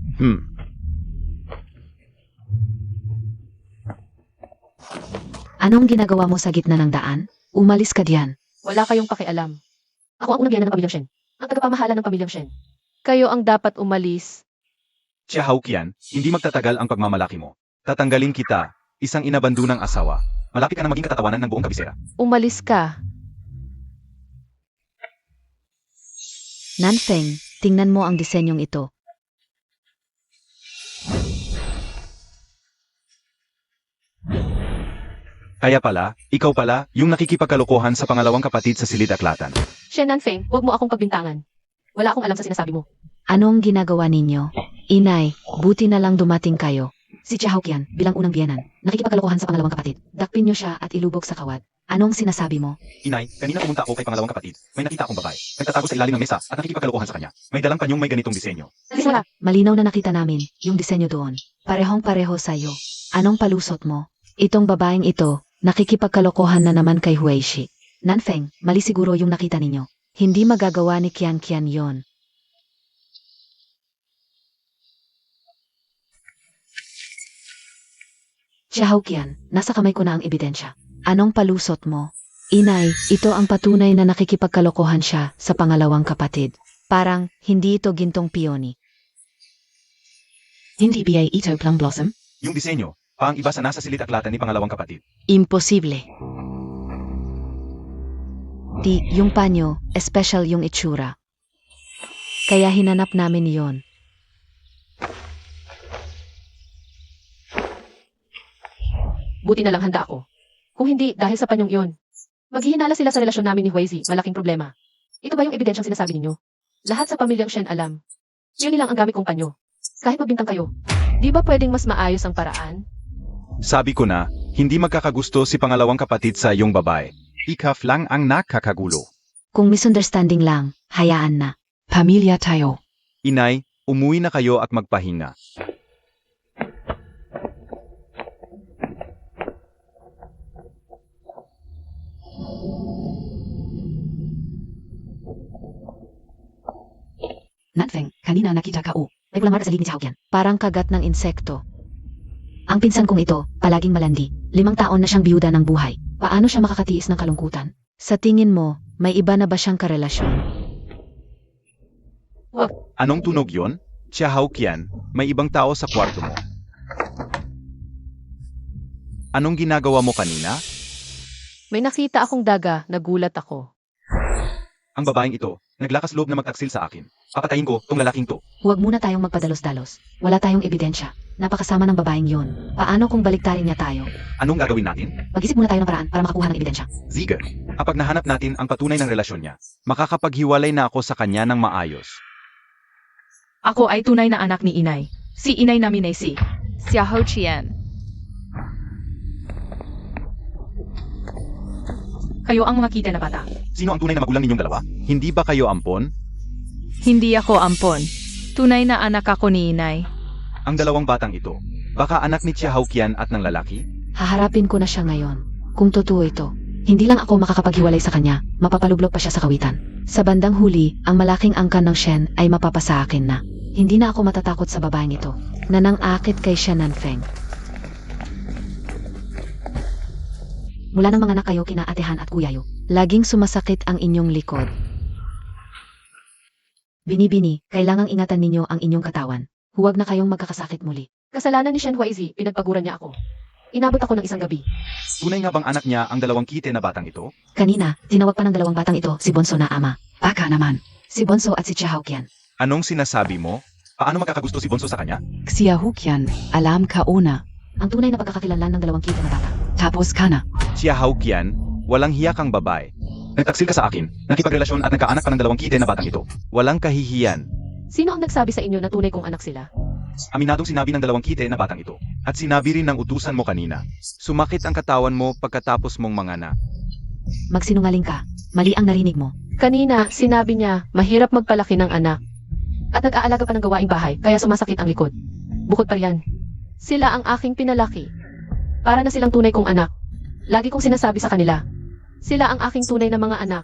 Anong ginagawa mo sa gitna ng daan? Umalis ka diyan. Wala kayong pakialam. Ako ang unang biyanan ng pamilyang Shen. Ang tagapamahala ng pamilyang Shen. Kayo ang dapat umalis. Xiahokyan, hindi magtatagal ang pagmamalaki mo. Tatanggalin kita, isang inabandunang asawa. Malapit ka na maging katatawanan ng buong kabisera. Umalis ka. Nanfeng, tingnan mo ang disenyong ito. Kaya pala, ikaw pala, yung nakikipagkalokohan sa pangalawang kapatid sa silid-aklatan. Shen Nanfeng, huwag mo akong pagbintangan. Wala akong alam sa sinasabi mo. Anong ginagawa ninyo? Inay, buti na lang dumating kayo. Si Xiahokyan, bilang unang biyanan, nakikipagkalokohan sa pangalawang kapatid. Dakpin niyo siya at ilubog sa kawad. Anong sinasabi mo? Inay, kanina pumunta ako kay pangalawang kapatid. May nakita akong babae. Nagtatago sa ilalim ng mesa at nakikipagkalokohan sa kanya. May dalang panyong may ganitong disenyo. Wala. Malinaw na nakita namin yung disenyo doon. Parehong-pareho sa'yo. Anong palusot mo? Itong babaeng ito, nakikipagkalokohan na naman kay Huishi. Nanfeng, mali siguro yung nakita ninyo. Hindi magagawa ni Qian yon. Xiahokyan, nasa kamay ko na ang ebidensya. Anong palusot mo? Inay, ito ang patunay na nakikipagkalokohan siya sa pangalawang kapatid. Parang, hindi ito gintong peony. Hindi ba ito plum blossom? Yung disenyo, paang iba sa nasa silid-aklatan ni pangalawang kapatid. Imposible. Yung panyo, espesyal yung itsura. Kaya hinanap namin yon. Buti na lang handa ako. Kung hindi, dahil sa panyong iyon. Maghihinala sila sa relasyon namin ni Huizi, malaking problema. Ito ba yung ebidensyang sinasabi ninyo? Lahat sa pamilyang Shen alam. Yun nilang ang gamit kong panyo. Kahit magbintang kayo. Di ba pwedeng mas maayos ang paraan? Sabi ko na, hindi magkakagusto si pangalawang kapatid sa iyong babae. Ikaf lang ang nakakagulo. Kung misunderstanding lang, hayaan na. Pamilya tayo. Inay, Umuwi na kayo at magpahinga. Nanfeng, kanina nakita ka may pulamar sa ligid ni Xiaoqian. Parang kagat ng insekto. Ang pinsan kong ito, palaging malandi. 5 taon na siyang biyuda ng buhay. Paano siya makakatiis ng kalungkutan? Sa tingin mo, may iba na ba siyang karelasyon? Anong tunog yon? Xiaoqian, may ibang tao sa kwarto mo. Anong ginagawa mo kanina? May nakita akong daga, nagulat ako. Ang babaeng ito, naglakas loob na magtaksil sa akin. Papatayin ko tong lalaking to. Huwag muna tayong magpadalos-dalos. Wala tayong ebidensya. Napakasama ng babaeng yon. Paano kung baliktarin niya tayo? Anong gagawin natin? Mag-isip muna tayo ng paraan para makakuha ng ebidensya. Ziger, kapag nahanap natin ang patunay ng relasyon niya, makakapaghiwalay na ako sa kanya ng maayos. Ako ay tunay na anak ni inay. Si inay namin ay si Xiao Qian. Kayo ang mga kita na bata. Sino ang tunay na magulang ninyong dalawa? Hindi ba kayo ampon? Hindi ako ampon. Tunay na anak ako ni inay. Ang dalawang batang ito, baka anak ni Xiaoqian at ng lalaki? Haharapin ko na siya ngayon. Kung totoo ito, hindi lang ako makakapaghiwalay sa kanya, mapapalublog pa siya sa kawitan. Sa bandang huli, ang malaking angkan ng Shen ay mapapasa akin na. Hindi na ako matatakot sa babaeng ito, na nang-akit kay Shen Nanfeng. Mula ng mga anak kayo kina atehan at kuyayo, laging sumasakit ang inyong likod. Bini-bini, kailangang ingatan ninyo ang inyong katawan. Huwag na kayong magkakasakit muli. Kasalanan ni Shen Huaizi, pinagpaguran niya ako. Inabot ako ng isang gabi. Tunay nga bang anak niya ang dalawang kite na batang ito? Kanina, tinawag pa ng dalawang batang ito si Bonso na ama. Baka naman. Si Bonso at si Xiaoqian. Anong sinasabi mo? Paano magkakagusto si Bonso sa kanya? Xiaoqian, alam ka una. Ang tunay na pagkakakilanlan ng dalawang kita na bata. Tapos ka na. Xiaoqian, walang hiya kang babae. Nagtaksil ka sa akin, nakipagrelasyon at nagkaanak pa ng dalawang kite na batang ito. Walang kahihiyan. Sino ang nagsabi sa inyo na tunay kong anak sila? Aminadong sinabi ng dalawang kite na batang ito. At sinabi rin ng utusan mo kanina. Sumakit ang katawan mo pagkatapos mong manganak. Magsinungaling ka. Mali ang narinig mo. Kanina, sinabi niya, mahirap magpalaki ng anak. At nag-aalaga pa ng gawaing bahay, kaya sumasakit ang likod. Bukod pa riyan, sila ang aking pinalaki. Para na silang tunay kong anak. Lagi kong sinasabi sa kanila, sila ang aking tunay na mga anak.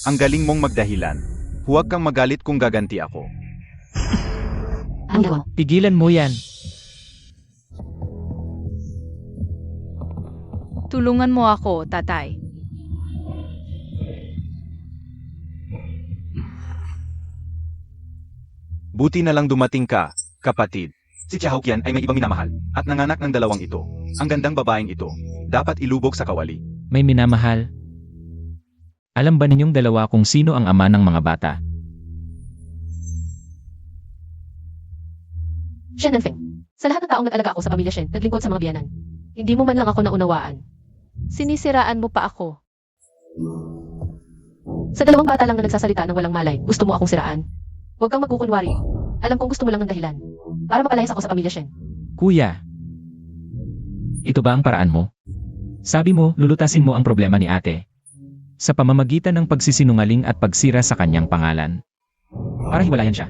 Ang galing mong magdahilan. Huwag kang magalit kung gaganti ako. Ano ko? Pigilan mo yan. Tulungan mo ako, tatay. Buti na lang dumating ka, kapatid. Si Xiaoqian ay may ibang minamahal at nanganak ng dalawang ito. Ang gandang babaeng ito, dapat ilubog sa kawali. May minamahal. Alam ba ninyong dalawa kung sino ang ama ng mga bata? Shen Nanfeng, sa lahat ng taong nag-alaga ako sa pamilya Shen, naglingkod sa mga biyanan. Hindi mo man lang ako naunawaan. Sinisiraan mo pa ako. Sa dalawang bata lang na nagsasalita ng walang malay, gusto mo akong siraan. Huwag kang magkukunwari. Alam kong gusto mo lang ng dahilan. Para mapalayas ako sa pamilya Shen. Kuya, ito ba ang paraan mo? Sabi mo, lulutasin mo ang problema ni ate. Sa pamamagitan ng pagsisinungaling at pagsira sa kanyang pangalan. Para hiwalayan siya.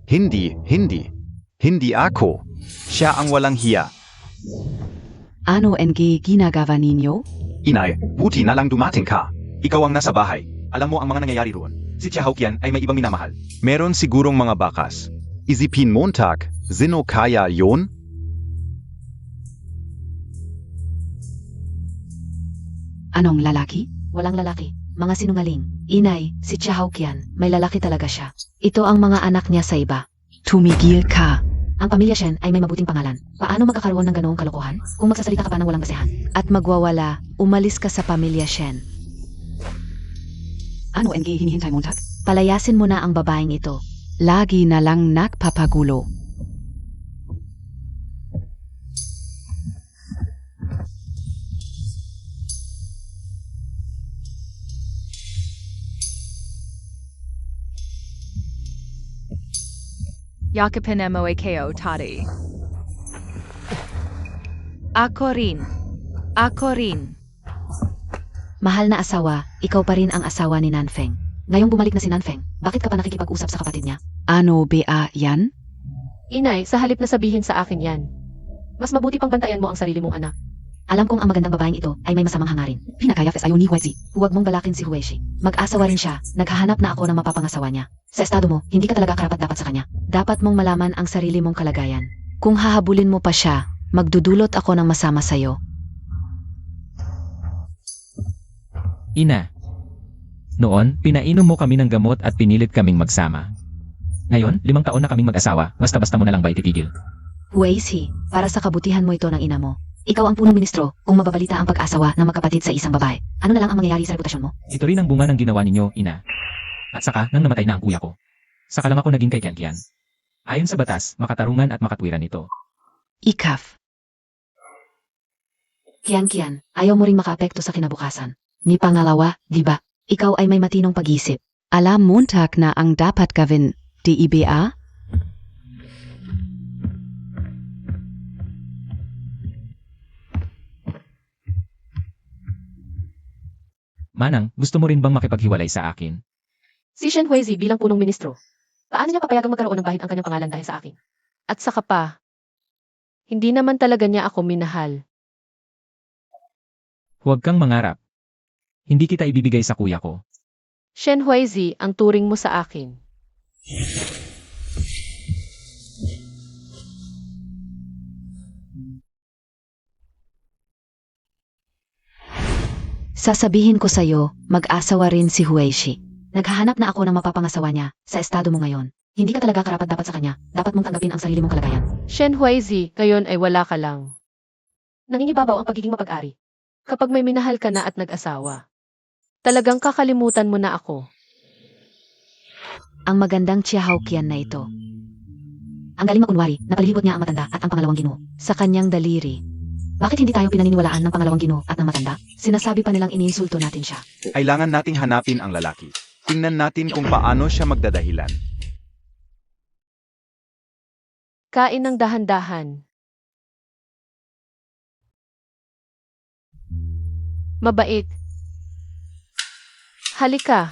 Hindi ako. Siya ang walang hiya. Ano NG ginagawa ninyo? Inay, buti na lang dumating ka. Ikaw ang nasa bahay. Alam mo ang mga nangyayari roon. Si Xiaoqian ay may ibang minamahal. Meron sigurong mga bakas. Isipin Montag, sino kaya yon? Anong lalaki? Walang lalaki. Mga sinungaling. Inay, si Xiaoqian, may lalaki talaga siya. Ito ang mga anak niya sa iba. Tumigil ka. Ang pamilya Shen ay may mabuting pangalan. Paano magkakaroon ng ganoong kalokohan? Kung magsasalita ka pa ng walang basehan. At magwawala, umalis ka sa pamilya Shen. Ano NG hinihintay mo tag? Palayasin mo na ang babaeng ito. Lagi na lang nagpapagulo. Yakapin mo ko tari. Ako rin. Mahal na asawa, ikaw pa rin ang asawa ni Nanfeng. Ngayong bumalik na si Nanfeng, bakit ka pa nakikipag-usap sa kapatid niya? Ano ba yan? Inay, sa halip na sabihin sa akin yan. Mas mabuti pang bantayan mo ang sarili mong anak. Alam kong ang magandang babaeng ito ay may masamang hangarin. Pinakayafes ayaw ni Huwezi. Huwag mong balakin si Huweshi. Mag-asawa rin siya. Naghahanap na ako ng mapapangasawa niya. Sa estado mo, hindi ka talaga karapat dapat sa kanya. Dapat mong malaman ang sarili mong kalagayan. Kung hahabulin mo pa siya, magdudulot ako ng masama sa'yo. Ina. Noon, pinainom mo kami ng gamot at pinilit kaming magsama. Ngayon, 5 taon na kaming mag-asawa, basta-basta mo na lang ba ititigil? Huwezi, para sa kabutihan mo ito ng ina mo. Ikaw ang punong ministro kung mababalita ang pag-asawa ng magkapatid sa isang babae. Ano na lang ang mangyayari sa reputasyon mo? Ito rin ang bunga ng ginawa ninyo, ina. At saka, nang namatay na ang kuya ko. Saka lang ako naging kay Kian. Ayon sa batas, makatarungan at makatwiran ito. Ikaf. Kian, ayaw mo ring makaapekto sa kinabukasan. Ni pangalawa, di ba? Ikaw ay may matinong pag-isip. Alam Montag na ang dapat gawin, DIBA? Manang, gusto mo rin bang makipaghiwalay sa akin? Si Shen Huizi bilang punong ministro. Paano niya papayagang magkaroon ng bahid ang kanyang pangalan dahil sa akin? At saka pa, hindi naman talaga niya ako minahal. Huwag kang mangarap. Hindi kita ibibigay sa kuya ko. Shen Huizi ang turing mo sa akin. Sasabihin ko sa'yo, mag-asawa rin si Huweishi. Naghahanap na ako ng mapapangasawa niya sa estado mo ngayon. Hindi ka talaga karapat dapat sa kanya. Dapat mong tanggapin ang sarili mong kalagayan. Shen Huizi, ngayon ay wala ka lang. Nangingibabaw ang pagiging mapag-ari. Kapag may minahal ka na at nag-asawa. Talagang kakalimutan mo na ako. Ang magandang Qiahao-Qian na ito. Ang galing makunwari, napalihibot niya ang matanda at ang pangalawang ginoo sa kanyang daliri. Bakit hindi tayo pinaniniwalaan ng pangalawang ginoo at ng matanda? Sinasabi pa nilang iniinsulto natin siya. Kailangan nating hanapin ang lalaki. Tingnan natin kung paano siya magdadahilan. Kain ng dahan-dahan. Mabait. Halika.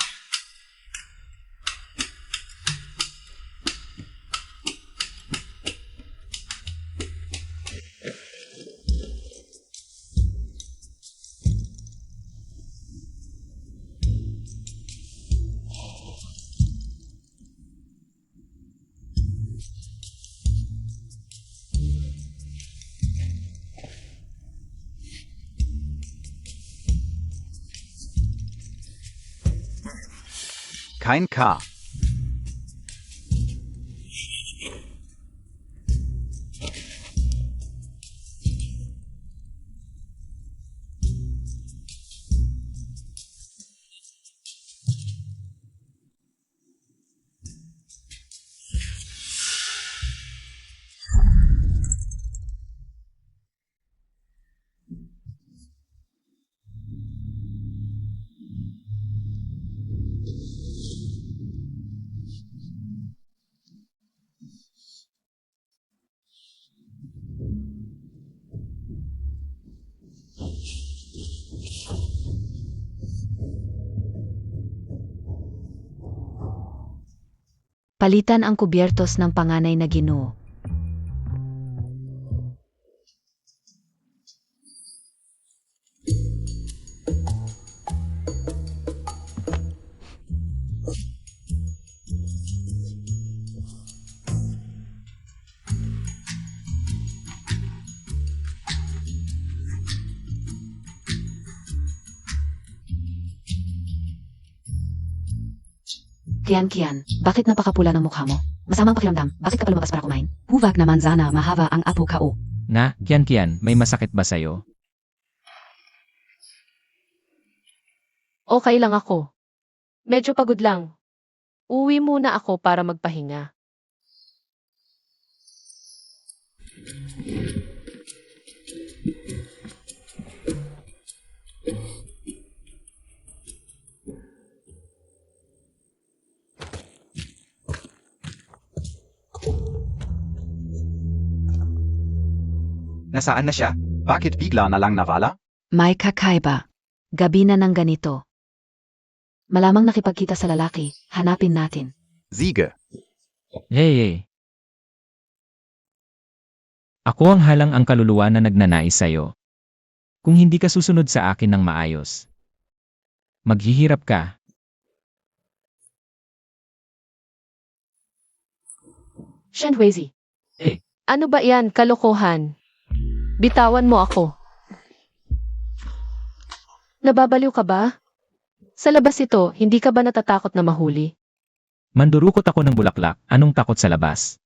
Kain ka. Palitan ang kubyertos ng panganay na ginoo. Kian, bakit napakapula ng mukha mo? Masamang pakiramdam, bakit ka pa lumabas para kumain? Huwag naman sana mahaba ang apo kao. Na, Kian, may masakit ba sa'yo? Okay lang ako. Medyo pagod lang. Uwi muna ako para magpahinga. Nasaan na siya? Bakit bigla na lang nawala? May kakaiba. Gabi na ng ganito. Malamang nakipagkita sa lalaki, hanapin natin. Sige. Hey. Ako ang halang ang kaluluwa na nagnanais sa'yo. Kung hindi ka susunod sa akin ng maayos, maghihirap ka. Shenhuizi. Eh. Ano ba yan? Kalokohan. Bitawan mo ako. Nababaliw ka ba? Sa labas ito, hindi ka ba natatakot na mahuli? Mandurukot ako ng bulaklak, anong takot sa labas?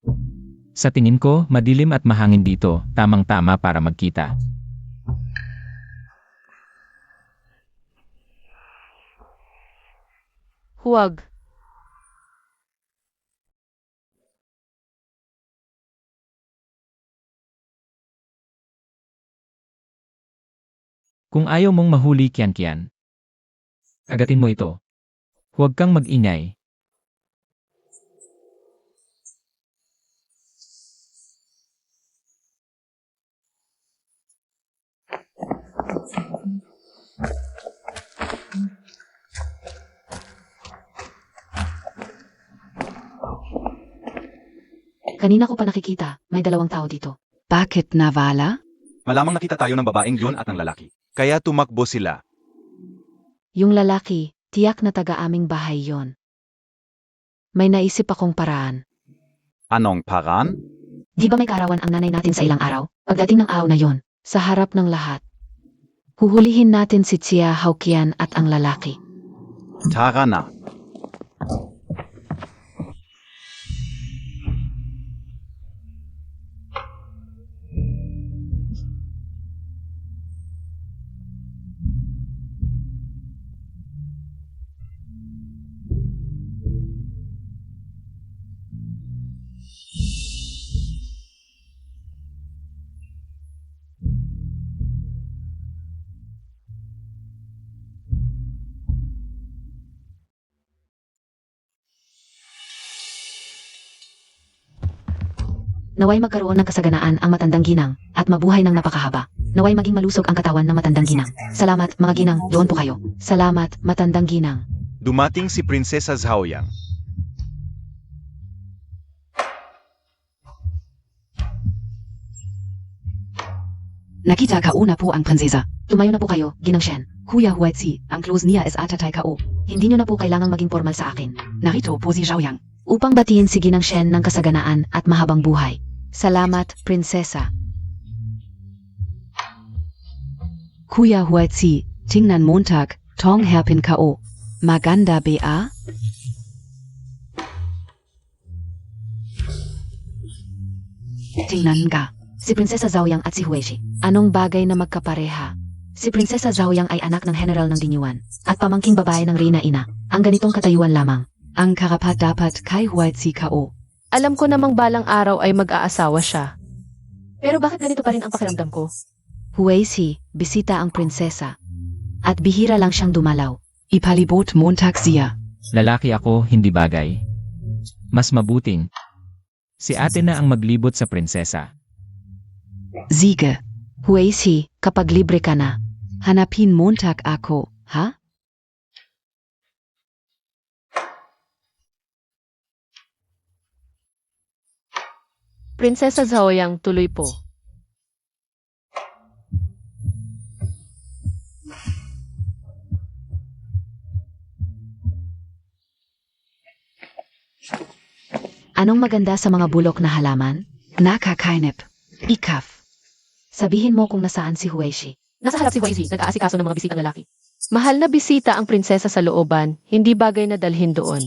Sa tingin ko, madilim at mahangin dito, tamang-tama para magkita. Huwag. Kung ayaw mong mahuli kiyan-kiyan, agatin mo ito. Huwag kang mag-ingay. Kanina ko pa nakikita, may dalawang tao dito. Bakit nawala? Malamang nakita tayo ng babaeng yon at ng lalaki. Kaya tumakbo sila. Yung lalaki, tiyak na taga-aming bahay yon. May naisip akong paraan. Anong paraan? Di ba may karawan ang nanay natin sa ilang araw? Pagdating ng araw na yon, sa harap ng lahat. Huhulihin natin si Tia Haukian at ang lalaki. Tara na. Naway magkaroon ng kasaganaan ang matandang ginang at mabuhay ng napakahaba. Naway maging malusog ang katawan ng matandang ginang. Salamat, mga ginang, doon po kayo. Salamat, matandang ginang. Dumating si Prinsesa Zhaoyang. Nakita ka una po ang prinsesa. Tumayo na po kayo, Ginang Shen. Kuya Huatsi, ang close niya is atatay kao. Hindi nyo na po kailangang maging formal sa akin. Narito po si Zhaoyang. Upang batiin si Ginang Shen ng kasaganaan at mahabang buhay. Salamat, prinsesa. Kuya Huatsi, tingnan Montag, Tong Herpin kao. Maganda ba? Tingnan ka. Si Prinsesa Zhaoyang at si Huishi. Anong bagay na magkapareha? Si Prinsesa Zhaoyang ay anak ng General ng Dinyuan at pamangking babae ng Reyna Ina. Ang ganitong katayuan lamang. Ang karapat dapat kay Huatsi kao. Alam ko namang balang araw ay mag-aasawa siya. Pero bakit ganito pa rin ang pakiramdam ko? Huishi, bisita ang prinsesa. At bihira lang siyang dumalaw. Ipalibot Montag siya. Lalaki ako, hindi bagay. Mas mabuting, si ate na ang maglibot sa prinsesa. Siege. Huishi, kapag libre ka na, Hanapin Montag ako, ha? Prinsesa Zhaoyang, tuloy po. anong maganda sa mga bulok na halaman? Nakakainip. Ikaf. Sabihin mo kung nasaan si Huishi. Nasa harap si Huizi, nag-aasikaso ng mga bisitang lalaki. Mahal na bisita ang prinsesa sa looban, hindi bagay na dalhin doon.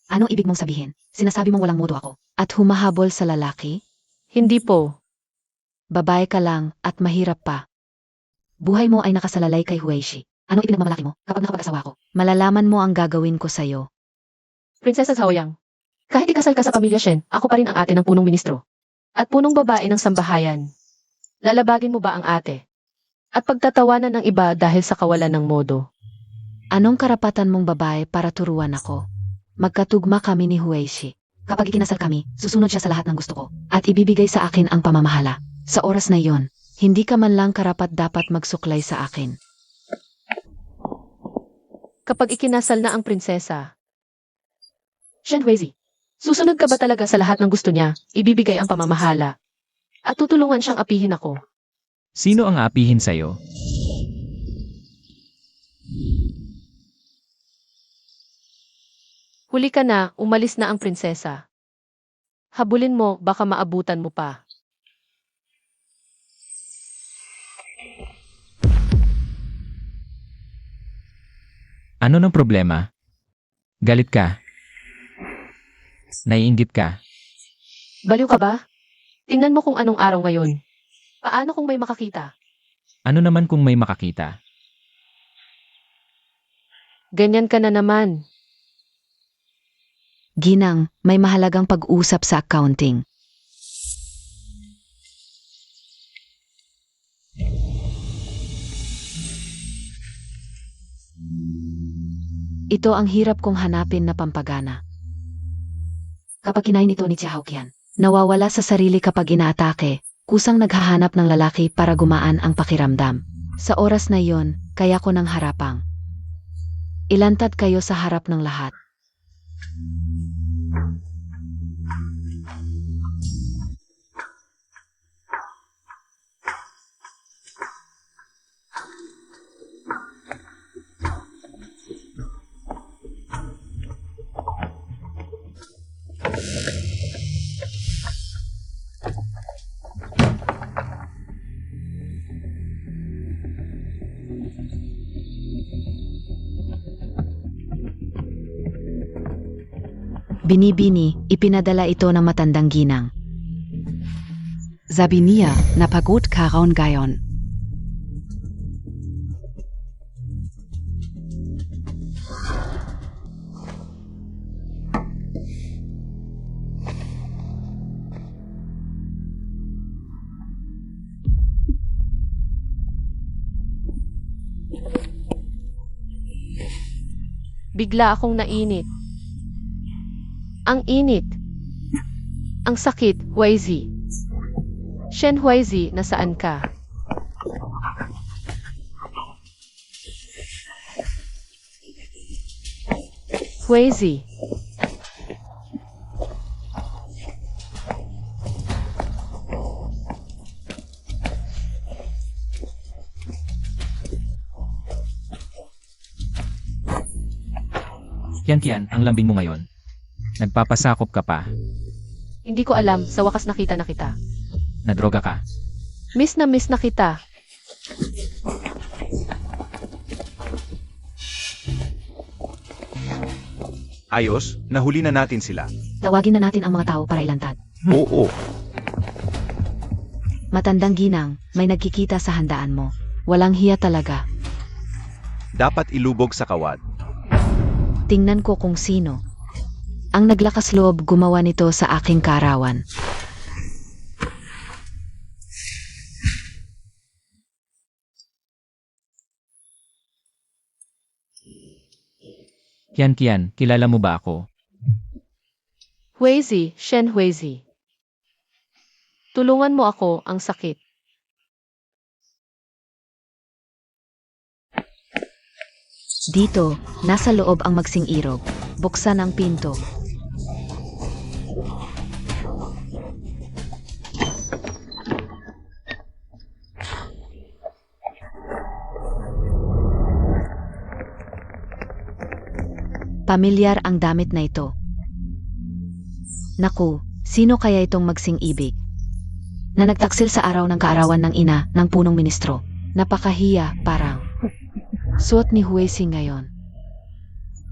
Anong ibig mong sabihin? Sinasabi mong walang modo ako. At humahabol sa lalaki? Hindi po. Babae ka lang at mahirap pa. Buhay mo ay nakasalalay kay Huishi. Anong ipinagmamalaki mo kapag nakapag-asawa ko? Malalaman mo ang gagawin ko sa'yo. Prinsesa Zhaoyang, kahit ikasal ka sa pamilya Shen, ako pa rin ang ate ng punong ministro. At punong babae ng sambahayan. Lalabagin mo ba ang ate? At pagtatawanan ng iba dahil sa kawalan ng modo? Anong karapatan mong babae para turuan ako? Magkatugma kami ni Huishi. Kapag ikinasal kami, susunod siya sa lahat ng gusto ko. At ibibigay sa akin ang pamamahala. Sa oras na iyon, hindi ka man lang karapat dapat magsuklay sa akin. Kapag ikinasal na ang prinsesa, Shen Huizi, susunod ka ba talaga sa lahat ng gusto niya? Ibibigay ang pamamahala. At tutulungan siyang apihin ako. Sino ang aapihin sa'yo? Huli ka na, umalis na ang prinsesa. Habulin mo, baka maabutan mo pa. Ano ng problema? Galit ka? Naiinggit ka? Baliw ka ba? Tingnan mo kung anong araw ngayon. Paano kung may makakita? Ano naman kung may makakita? Ganyan ka na naman. Ginang, may mahalagang pag-usap sa accounting. Ito ang hirap kong hanapin na pampagana. Kapag kinain ito ni Xiaoqian, nawawala sa sarili kapag inaatake, kusang naghahanap ng lalaki para gumaan ang pakiramdam. Sa oras na iyon, kaya ko ng harapang. Ilantad kayo sa harap ng lahat. Binibini, ipinadala ito ng matandang ginang. Sabi niya, napagod ka raon gayon. Bigla akong nainit. Ang init. Ang sakit, Huizi. Shen Huizi, nasaan ka? Huizi. Kian, ang lambing mo ngayon. Nagpapasakop ka pa. Hindi ko alam, sa wakas nakita na kita. Nadroga ka. Miss na kita. Ayos, nahuli na natin sila. Tawagin na natin ang mga tao para ilantad. Oo. Matandang ginang, may nagkikita sa handaan mo. Walang hiya talaga. Dapat ilubog sa kawad. Tingnan ko kung sino. Ang naglakas loob gumawa nito sa aking kaarawan. Kian, kilala mo ba ako? Huizi, Shen Huizi. Tulungan mo ako, ang sakit. Dito, nasa loob ang magsing-irog. Buksan ang pinto. Pamilyar ang damit na ito. Naku, sino kaya itong magsing-ibig? Na nagtaksil sa araw ng kaarawan ng ina ng punong ministro. Napakahiya, parang. Suot ni Huizi ngayon.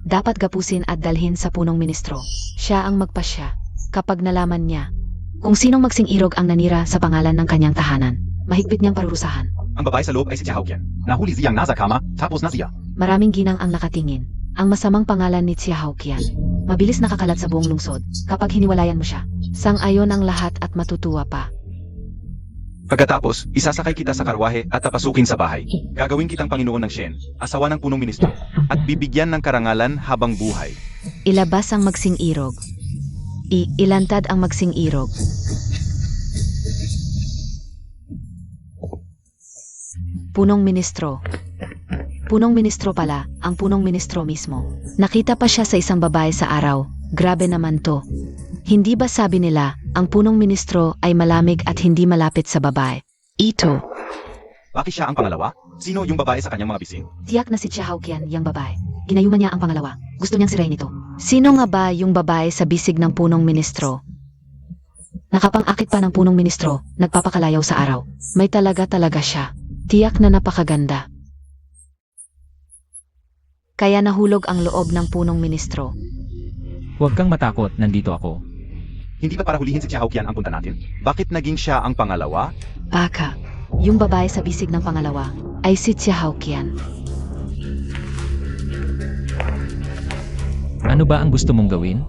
Dapat gapusin at dalhin sa punong ministro. Siya ang magpasya. Kapag nalaman niya kung sinong magsing-irog ang nanira sa pangalan ng kanyang tahanan, mahigpit niyang parurusahan. Ang babae sa loob ay si Xiaoqian. Nahuli siyang nasa kama, tapos na siya. Maraming ginang ang nakatingin. Ang masamang pangalan ni Xiaoqian. Mabilis nakakalat sa buong lungsod kapag hiniwalayan mo siya. Sang-ayon ang lahat at matutuwa pa. Pagkatapos, isasakay kita sa karwahe at papasukin sa bahay. Gagawin kitang Panginoon ng Shen, asawa ng punong ministro, at bibigyan ng karangalan habang buhay. Ilabas ang magsing-irog. Ilantad ang magsing-irog. Punong ministro. Punong ministro pala, ang punong ministro mismo. Nakita pa siya sa isang babae sa araw. Grabe naman to. Hindi ba sabi nila, ang punong ministro ay malamig at hindi malapit sa babae. Ito. Bakit siya ang pangalawa? Sino yung babae sa kanyang mga bising? Tiyak na si Chahaukian, yang babae. Ginayuman niya ang pangalawa. Gusto niyang sirain ito. Sino nga ba yung babae sa bisig ng punong ministro? Nakapang-akit pa ng punong ministro, nagpapakalayaw sa araw. May talaga siya. Tiyak na napakaganda. Kaya nahulog ang loob ng punong ministro. Huwag kang matakot, nandito ako. Hindi ba para hulihin si Chahaukian ang punta natin? Bakit naging siya ang pangalawa? Baka. Yung babae sa bisig ng pangalawa ay si Chahaukian. Ano ba ang gusto mong gawin?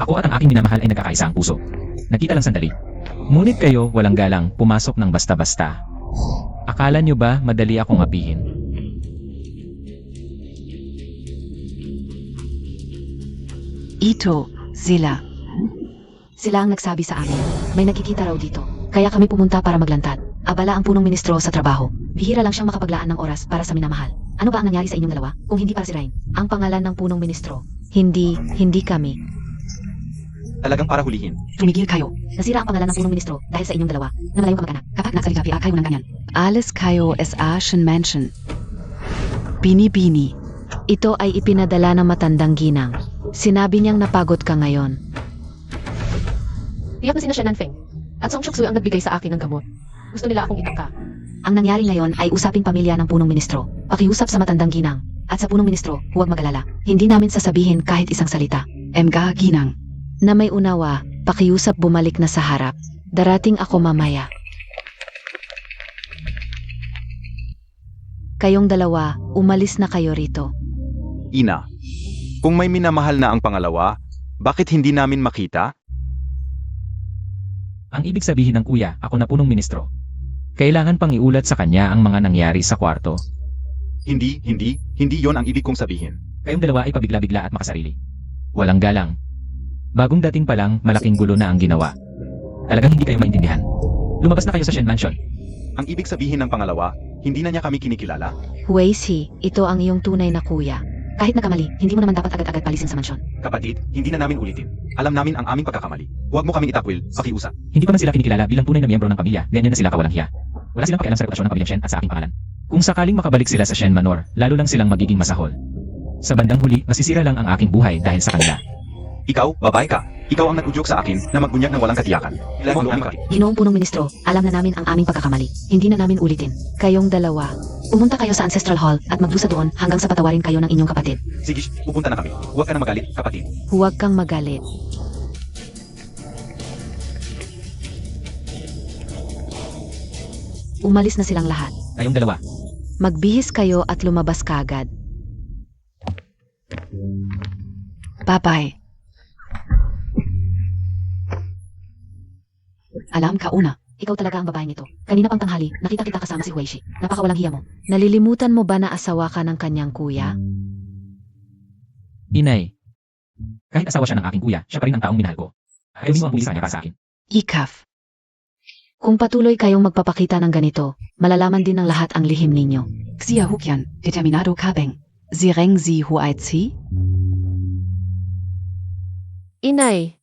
Ako at ang aking minamahal ay nagkakaisa ang puso. Nakita lang sandali. Ngunit kayo, walang galang, pumasok ng basta-basta. Akala nyo ba madali akong apihin? Ito. Sila. Sila ang nagsabi sa amin. May nakikita raw dito. Kaya kami pumunta para maglantad. Abala ang punong ministro sa trabaho. Bihira lang siyang makapaglaan ng oras para sa minamahal. Ano ba ang nangyari sa inyong dalawa kung hindi para sirain ang pangalan ng punong ministro? Hindi kami. Talagang para hulihin. Tumigil kayo. Nasira ang pangalan ng punong ministro dahil sa inyong dalawa na malayong kamag-anak. Kapag nagsalita kayo ng ganyan. Alles kayo es Arschen Menschen. Bini-bini. Ito ay ipinadala ng matandang ginang. Sinabi niyang napagod ka ngayon. Tiyak na sina Shen Nanfeng. At Song Shuksui ang nagbigay sa akin ng gamot. Gusto nila akong itangka. Ang nangyari ngayon ay usaping pamilya ng punong ministro. Pakiusap sa matandang ginang. At sa punong ministro, huwag magalala. Hindi namin sasabihin kahit isang salita. Emga ginang. Na may unawa, pakiusap bumalik na sa harap. Darating ako mamaya. Kayong dalawa, umalis na kayo rito. Ina, kung may minamahal na ang pangalawa, bakit hindi namin makita? Ang ibig sabihin ng kuya, ako na punong ministro. Kailangan pang iulat sa kanya ang mga nangyari sa kwarto. Hindi yon ang ibig kong sabihin. Kayong dalawa ay pabigla-bigla at makasarili. Walang galang. Bagong dating pa lang, malaking gulo na ang ginawa. Talagang hindi kayo maintindihan. Lumabas na kayo sa Shen Mansion. Ang ibig sabihin ng pangalawa, hindi na niya kami kinikilala. Huwei-si, ito ang iyong tunay na kuya. Kahit nagkamali, hindi mo naman dapat agad-agad palisin sa mansyon. Kapatid, hindi na namin ulitin. Alam namin ang aming pagkakamali. Huwag mo kaming itakwil, pakiusap. Hindi pa man sila kinikilala bilang tunay na miyembro ng pamilya, ganyan na sila kawalang hiya. Wala silang pakialam sa reputasyon ng pamilyang Shen at sa aking pangalan. Kung sakaling makabalik sila sa Shen Manor, lalo lang silang magiging masahol. Sa bandang huli, masisira lang ang aking buhay dahil sa kanila. Ikaw, babae ka. Ikaw ang nag-udyok sa akin na magbunyag ng walang katiyakan. Kailangan mo ang kapatid. Ginoong punong ministro, alam na namin ang aming pagkakamali. Hindi na namin ulitin. Kayong dalawa, pumunta kayo sa Ancestral Hall at magdusa doon hanggang sa patawarin kayo ng inyong kapatid. Sige, pupunta na kami. Huwag ka na magalit, kapatid. Huwag kang magalit. Umalis na silang lahat. Kayong dalawa. Magbihis kayo at lumabas kagad. Bye-bye. Alam ka una, ikaw talaga ang babaeng ito. Kanina pang tanghali, nakita kita kasama si Huishi. Napakawalang hiya mo. Nalilimutan mo ba na asawa ka ng kanyang kuya? Inay. Kahit asawa siya ng aking kuya, siya pa rin ang taong minahal ko. Ayaw mo ang pumili sa kanya para sa akin. Ikaf. Kung patuloy kayong magpapakita ng ganito, malalaman din ng lahat ang lihim ninyo. Xia Hukyan. Determinado kabeng. Zireng zi huaitsi. Inay.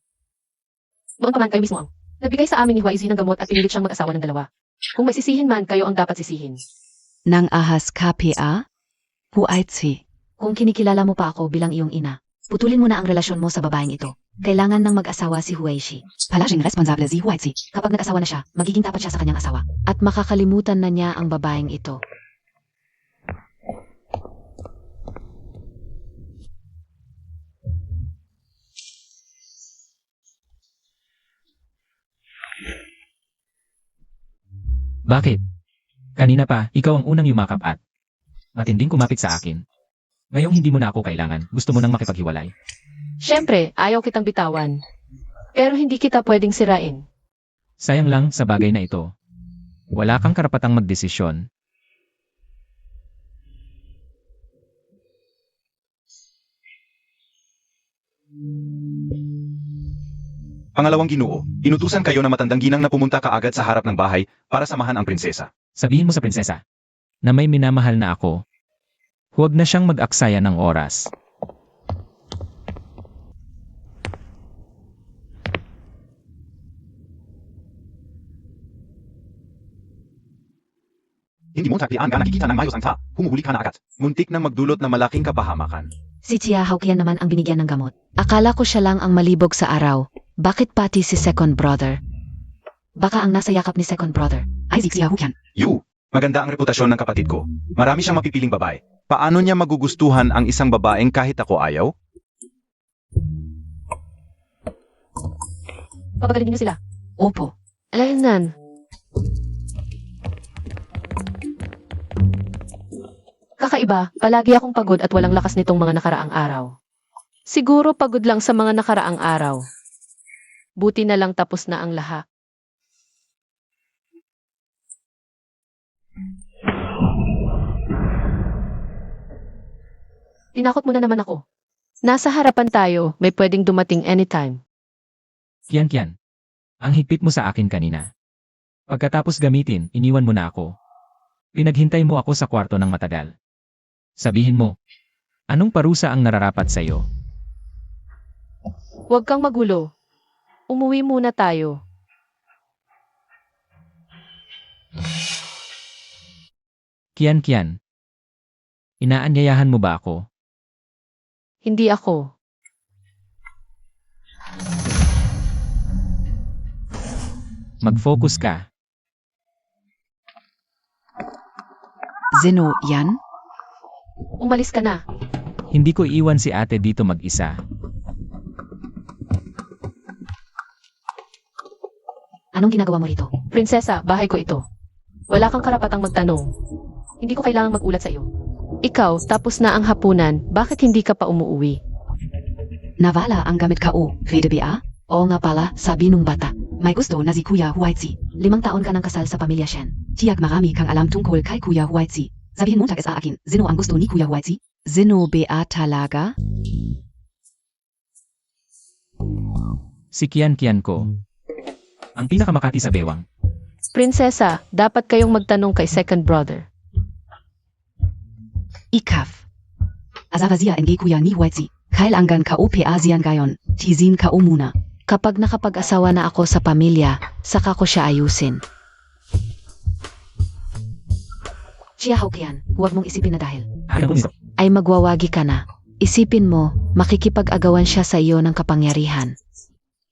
Noon pa man kayo mismo ang nagbigay sa amin ni Huaizi ng gamot at pinilit siyang mag-asawa ng dalawa. Kung may sisihin man, kayo ang dapat sisihin. Nang ahas KPA. Huaitsi. Kung kinikilala mo pa ako bilang iyong ina, putulin mo na ang relasyon mo sa babaeng ito. Kailangan ng mag-asawa si Huishi. Palaging responsable zi huaitsi. Kapag nag-asawa na siya, magiging tapat siya sa kanyang asawa. At makakalimutan na niya ang babaeng ito. Bakit? Kanina pa, ikaw ang unang yumakap at matinding kumapit sa akin. Ngayong hindi mo na ako kailangan, gusto mo nang makipaghiwalay. Siyempre, ayaw kitang bitawan. Pero hindi kita pwedeng sirain. Sayang lang sa bagay na ito. Wala kang karapatang magdesisyon. Pangalawang Ginoo, inutusan kayo na matandang ginang na pumunta kaagad sa harap ng bahay para samahan ang prinsesa. Sabihin mo sa prinsesa na may minamahal na ako. Huwag na siyang mag-aksaya ng oras. hindi mo tagpian ka nakikita ng mayos ang ta. Humuhuli ka na agad. Muntik na magdulot na malaking kapahamakan. Si Chia Hawkian naman ang binigyan ng gamot. Akala ko siya lang ang malibog sa araw. Bakit pati si second brother? Baka ang nasa yakap ni second brother. Isaac Siahukian. Yu, maganda ang reputasyon ng kapatid ko. Marami siyang mapipiling babae. Paano niya magugustuhan ang isang babaeng kahit ako ayaw? Papagalingin niyo sila. Opo. Alaynan. Kakaiba, palagi akong pagod at walang lakas nitong mga nakaraang araw. Siguro pagod lang sa mga nakaraang araw. Buti na lang tapos na ang lahat. Tinakot mo na naman ako. Nasa harapan tayo, may pwedeng dumating anytime. Kian. Ang higpit mo sa akin kanina. Pagkatapos gamitin, iniwan mo na ako. Pinaghintay mo ako sa kwarto ng matagal. Sabihin mo, anong parusa ang nararapat sa iyo? Huwag kang magulo. Umuwi muna tayo. Kian. Inaanyayahan mo ba ako? Hindi ako. Mag-focus ka. Zeno Yan. Umalis ka na. Hindi ko iwan si ate dito mag-isa. Anong ginagawa mo rito? Prinsesa, bahay ko ito. Wala kang karapatang magtanong. Hindi ko kailangang magulat sa iyo. Ikaw, tapos na ang hapunan, bakit hindi ka pa umuwi? Navala ang gamit ka o. Rede ba? Oo nga pala, sabi nung bata. May gusto na si Kuya Huaitzi. 5 taon ka ng kasal sa pamilya Shen. Tiyak marami kang alam tungkol kay Kuya Huaitzi. Sabihin mo taga sa akin, Zeno ang gusto ni Kuya Huaitzi? Zeno ba talaga? Si Kian ko. Ang pinakamakati sa bewang. Prinsesa, dapat kayong magtanong kay second brother. Ikaf. Azavazia ng Kuya ni Huaitzi. Kailangan ka o Asian gayon. Tizin ka o muna. Kapag nakapag-asawa na ako sa pamilya, saka ko siya ayusin. Chia Hawkian, huwag mong isipin na dahil ay magwawagi ka na. Isipin mo, makikipag-agawan siya sa iyo ng kapangyarihan.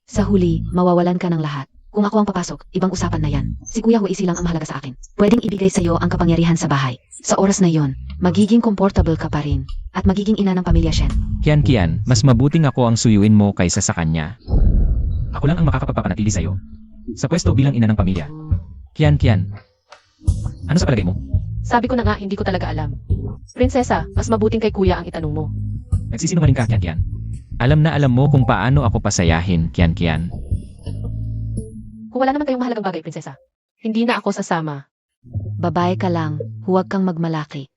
Sa huli, mawawalan ka ng lahat. Kung ako ang papasok, ibang usapan na yan. Si Kuya Huaisi lang ang mahalaga sa akin. Pwedeng ibigay sa iyo ang kapangyarihan sa bahay. Sa oras na yon, magiging comfortable ka pa rin. At magiging ina ng pamilya Shen. Kian, mas mabuting ako ang suyuin mo kaysa sa kanya. Ako lang ang makakapagpapanatili sa iyo. Sa pwesto bilang ina ng pamilya. Kian. Ano sa palagay mo? Sabi ko na nga, hindi ko talaga alam. Prinsesa, mas mabuting kay kuya ang itanong mo. Nagsisinungaling ka, Kian. Alam na alam mo kung paano ako pasayahin, Kian. Kung wala naman kayong mahalagang bagay, prinsesa, hindi na ako sasama. Babae ka lang, huwag kang magmalaki.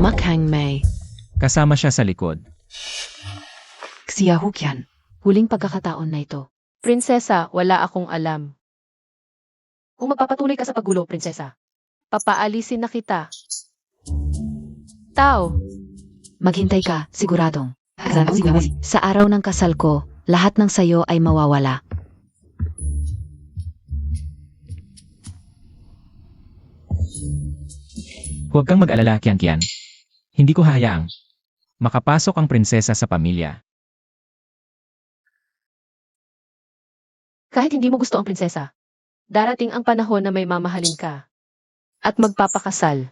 Makhang May. Kasama siya sa likod. Xia Hukian. Huling pagkakataon na ito. Prinsesa, wala akong alam. Kung magpapatuloy ka sa paggulo, prinsesa, papaalisin na kita. Tao, Maghintay ka, siguradong. Zeno si Huaitzi. Sa araw ng kasal ko, lahat ng sayo ay mawawala. Huwag kang mag-alala, Kian. Hindi ko hayaang makapasok ang prinsesa sa pamilya. kahit hindi mo gusto ang prinsesa, darating ang panahon na may mamahalin ka at magpapakasal.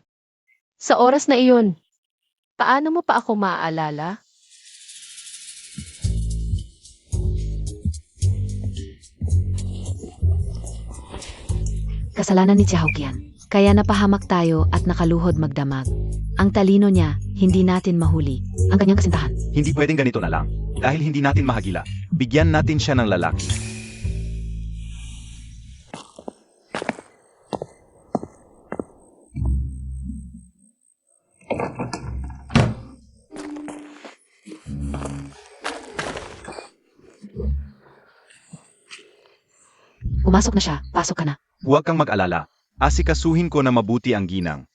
Sa oras na iyon, paano mo pa ako maaalala? Kasalanan ni Chahokyan. Kaya napahamak tayo at nakaluhod magdamag. Ang talino niya, hindi natin mahuli. Ang kanyang kasintahan. Hindi pwedeng ganito na lang. Dahil hindi natin mahagila. Bigyan natin siya ng lalaki. Pumasok na siya, pasok ka na. Huwag kang mag-alala. Asikasuhin ko na mabuti ang ginang.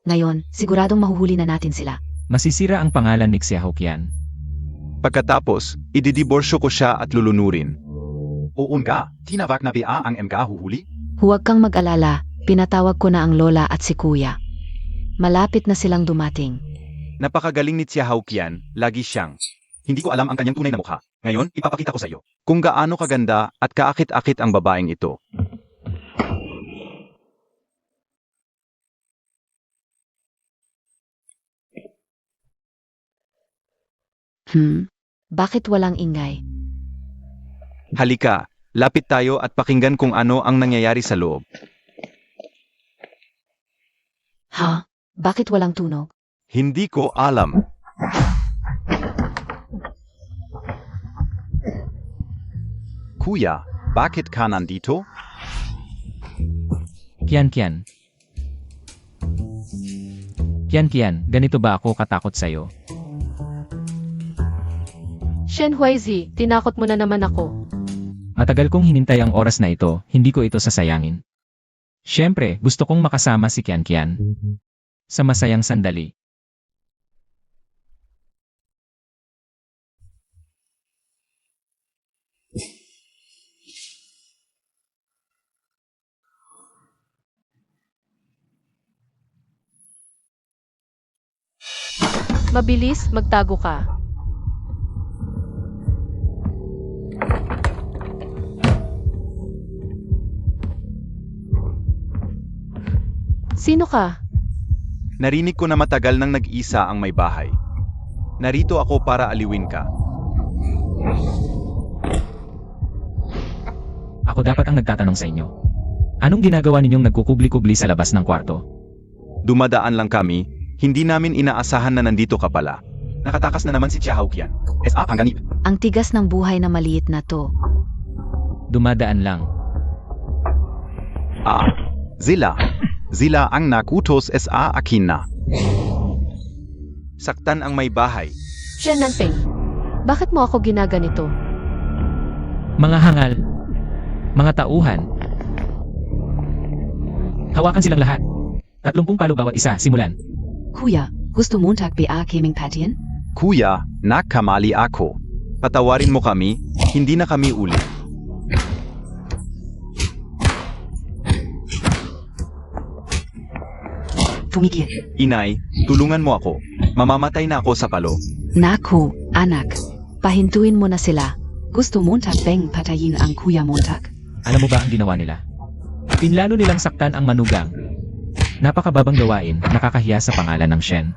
Ngayon, siguradong mahuhuli na natin sila. Masisira ang pangalan ni Xiahou Qian. Pagkatapos, ididiborsyo ko siya at lulunurin. Oo nga, tinawag na ba ang MK huhuli? Huwag kang mag-alala, pinatawag ko na ang lola at si kuya. Malapit na silang dumating. Napakagaling ni Xiahou Qian, lagi siyang. Hindi ko alam ang kanyang tunay na mukha. Ngayon, ipapakita ko sa iyo kung gaano kaganda at kaakit-akit ang babaeng ito. Bakit walang ingay? Halika, lapit tayo at pakinggan kung ano ang nangyayari sa loob. Ha? Bakit walang tunog? Hindi ko alam. Kuya, bakit ka nandito? Qian Qian. Qian Qian, ganito ba ako katakot sa'yo? Shen Huizi, tinakot mo na naman ako. Matagal kong hinintay ang oras na ito, hindi ko ito sasayangin. Siyempre, gusto kong makasama si Qian Qian. Sa masayang sandali. Mabilis, magtago ka. Sino ka? Narinig ko na matagal nang nag-isa ang may bahay. Narito ako para aliwin ka. Ako dapat ang nagtatanong sa inyo. Anong ginagawa ninyong nagkukubli-kubli sa labas ng kwarto? Dumadaan lang kami, hindi namin inaasahan na nandito ka pala. Nakatakas na naman si Xiahou Qian. SA ang ganip. Ang tigas ng buhay na maliit na to. Dumadaan lang. Zila ang nakutos SA akin na. Saktan ang may bahay. Shen Nanfeng, bakit mo ako ginaganito? Mga hangal. Mga tauhan. Hawakan silang lahat. 30 palo bawat isa, simulan. Kuya, gusto Montag ba kaming patian? Kuya, nakamali ako. Patawarin mo kami, hindi na kami ulit. Tumigil. Inay, tulungan mo ako. Mamamatay na ako sa palo. Naku, anak. Pahintuin mo na sila. Gusto Montag bang patayin ang Kuya Montag? Alam mo ba ang ginawa nila? Pinlano nilang saktan ang manugang. Napakababang gawain, nakakahiya sa pangalan ng Shen.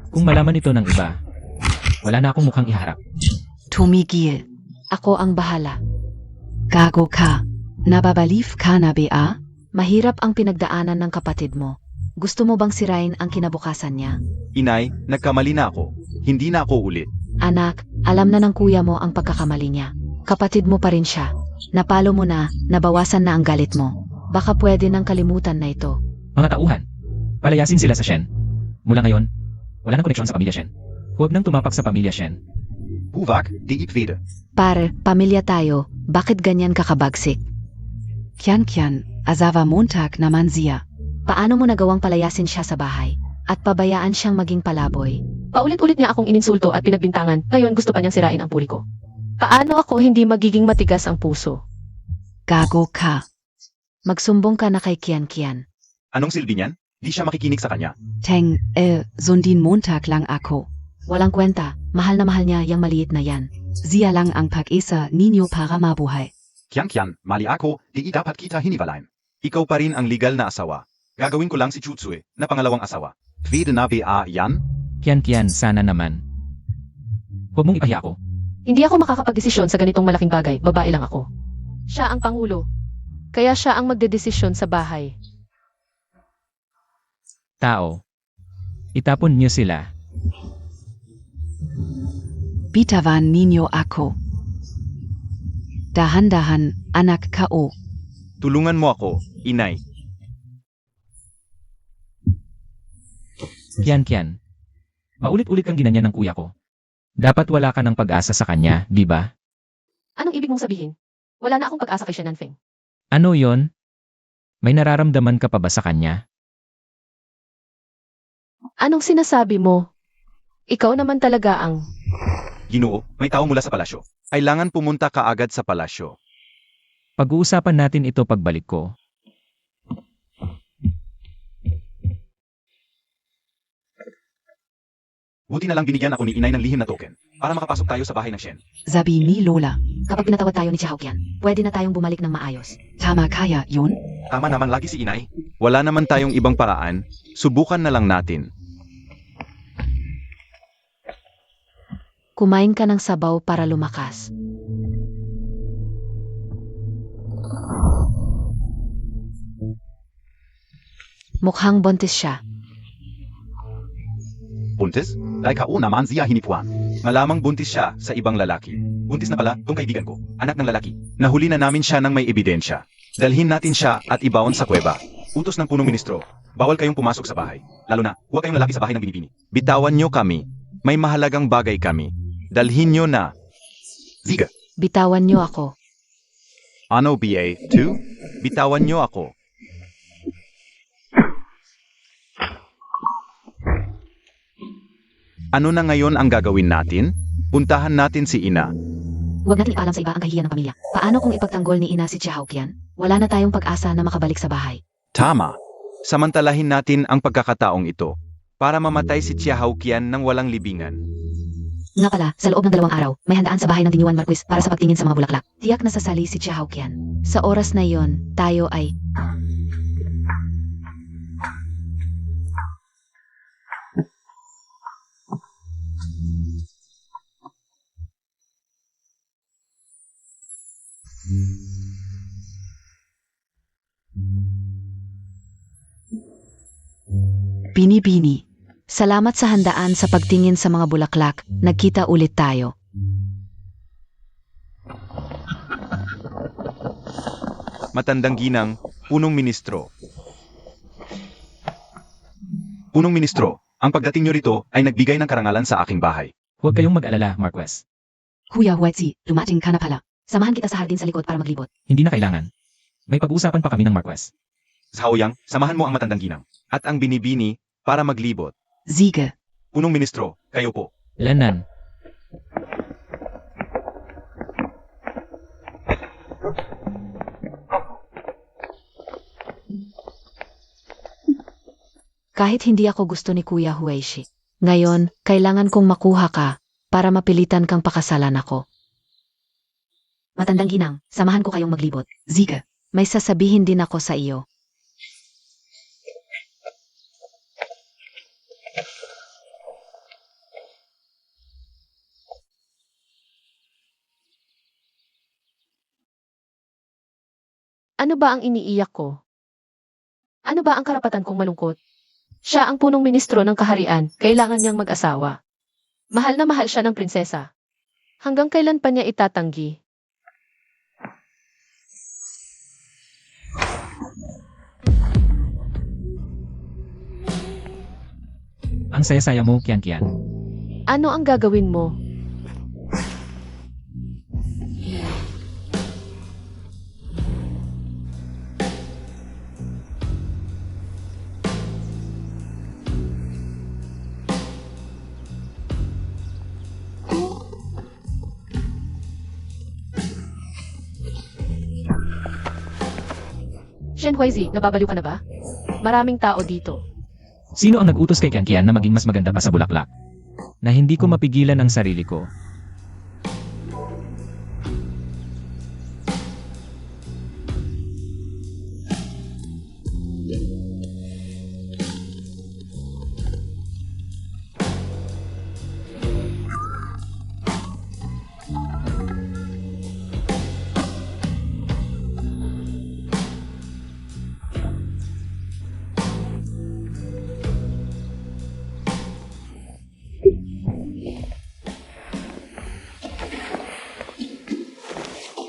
Kung malaman ito ng iba, wala na akong mukhang iharap. Tumigil. Ako ang bahala. Gago ka. Nababalif ka na ba? Mahirap ang pinagdaanan ng kapatid mo. Gusto mo bang sirain ang kinabukasan niya? Inay, nagkamali na ako. Hindi na ako ulit. Anak, alam na ng kuya mo ang pagkakamali niya. Kapatid mo pa rin siya. Napalo mo na, nabawasan na ang galit mo. Baka pwede nang kalimutan na ito. Mga tauhan, palayasin sila sa Shen. Mula ngayon, wala nang koneksyon sa pamilya Shen. Huwag nang tumapak sa pamilya Shen. Huwag, di ipwede. Pare, pamilya tayo, bakit ganyan kakabagsik? Qian Qian, azawa Montag naman siya. Paano mo nagawang palayasin siya sa bahay? At pabayaan siyang maging palaboy? Paulit-ulit niya akong ininsulto at pinagbintangan, ngayon gusto pa niyang sirain ang puri ko. Paano ako hindi magiging matigas ang puso? Gago ka. Magsumbong ka na kay Qian Qian. Anong silbi niyan? Di siya makikinig sa kanya. Teng, sundin Montag lang ako. Walang kwenta, mahal na mahal niya yung maliit na yan. Siya lang ang pag-isa ninyo para mabuhay. Qian, mali ako, di dapat kita hiniwalayan. Ikaw pa rin ang legal na asawa. Gagawin ko lang si Chutsue na pangalawang asawa. Pwede na ba yan? Qian, sana naman. Huwag mong ipahiya ako. Hindi ako makakapagdesisyon sa ganitong malaking bagay, babae lang ako. Siya ang pangulo. Kaya siya ang magdedesisyon sa bahay. Tao. Itapon niyo sila. Bitawan ninyo ako. Dahan-dahan, anak kao. Tulungan mo ako, inay. Qian. Maulit-ulit kang ginanyan ng kuya ko. Dapat wala ka ng pag-asa sa kanya, di ba? Anong ibig mong sabihin? Wala na akong pag-asa kay Shen Nanfeng. Ano yon? May nararamdaman ka pa ba sa kanya? Anong sinasabi mo? Ikaw naman talaga ang... Ginoo, may tao mula sa palasyo. Kailangan pumunta ka agad sa palasyo. Pag-uusapan natin ito pagbalik ko. Buti na lang binigyan ako ni inay ng lihim na token para makapasok tayo sa bahay ng Shen. Sabi ni Lola. Kapag pinatawad tayo ni Chahokyan, pwede na tayong bumalik ng maayos. Tama kaya yun? Tama naman lagi si inay. Wala naman tayong ibang paraan. Subukan na lang natin. Kumain ka ng sabaw para lumakas. Mukhang buntis siya. Buntis? Dahil kao naman siya hinipuan. Malamang buntis siya sa ibang lalaki. Buntis na pala tong kaibigan ko, anak ng lalaki. Nahuli na namin siya ng may ebidensya. Dalhin natin siya at ibaon sa kuweba. Utos ng punong ministro. Bawal kayong pumasok sa bahay. Lalo na, huwag kayong lalaki sa bahay ng binibini. Bitawan nyo kami. May mahalagang bagay kami. Dalhin nyo na. Ziga. Bitawan niyo ako. Ano BA2? Bitawan nyo ako. Ano na ngayon ang gagawin natin? Puntahan natin si Ina. Huwag natin ipaalam sa iba ang kahihiyan ng pamilya. Paano kung ipagtanggol ni Ina si Chahokyan? Wala na tayong pag-asa na makabalik sa bahay. Tama. Samantalahin natin ang pagkakataong ito para mamatay si Chahokyan ng walang libingan. Nga pala, sa loob ng 2 araw, may handaan sa bahay ng Dinyuan Marquis para sa pagtingin sa mga bulaklak. Tiyak na sasali si Chahokyan. Sa oras na yon, tayo ay... Bini-bini. Salamat sa handaan sa pagtingin sa mga bulaklak. Nagkita ulit tayo. Matandang ginang, punong ministro. Punong ministro, ang pagdating nyo rito ay nagbigay ng karangalan sa aking bahay. Huwag kayong mag-alala, Marquez. Kuya Huetsi, dumating ka na pala. Samahan kita sa hardin sa likod para maglibot. Hindi na kailangan. May pag-uusapan pa kami ng Marquez. Zhaoyang, samahan mo ang matandang ginang. At ang binibini para maglibot. Sige. Punong ministro, kayo po. Lanan. Kahit hindi ako gusto ni Kuya Huishi. Ngayon, kailangan kong makuha ka para mapilitan kang pakasalan ako. Matandang ginang, samahan ko kayong maglibot. Sige. May sasabihin din ako sa iyo. Ano ba ang iniiyak ko? Ano ba ang karapatan kong malungkot? Siya ang punong ministro ng kaharian, kailangan niyang mag-asawa. Mahal na mahal siya ng prinsesa. Hanggang kailan pa niya itatanggi? Ang saya-saya mo, Kian-Kian. Ano ang gagawin mo? Shen Huizi, nababaliw ka na ba? Maraming tao dito. Sino ang nag-utos kay Kian-Kian na maging mas maganda pa sa bulaklak? Na hindi ko mapigilan ang sarili ko.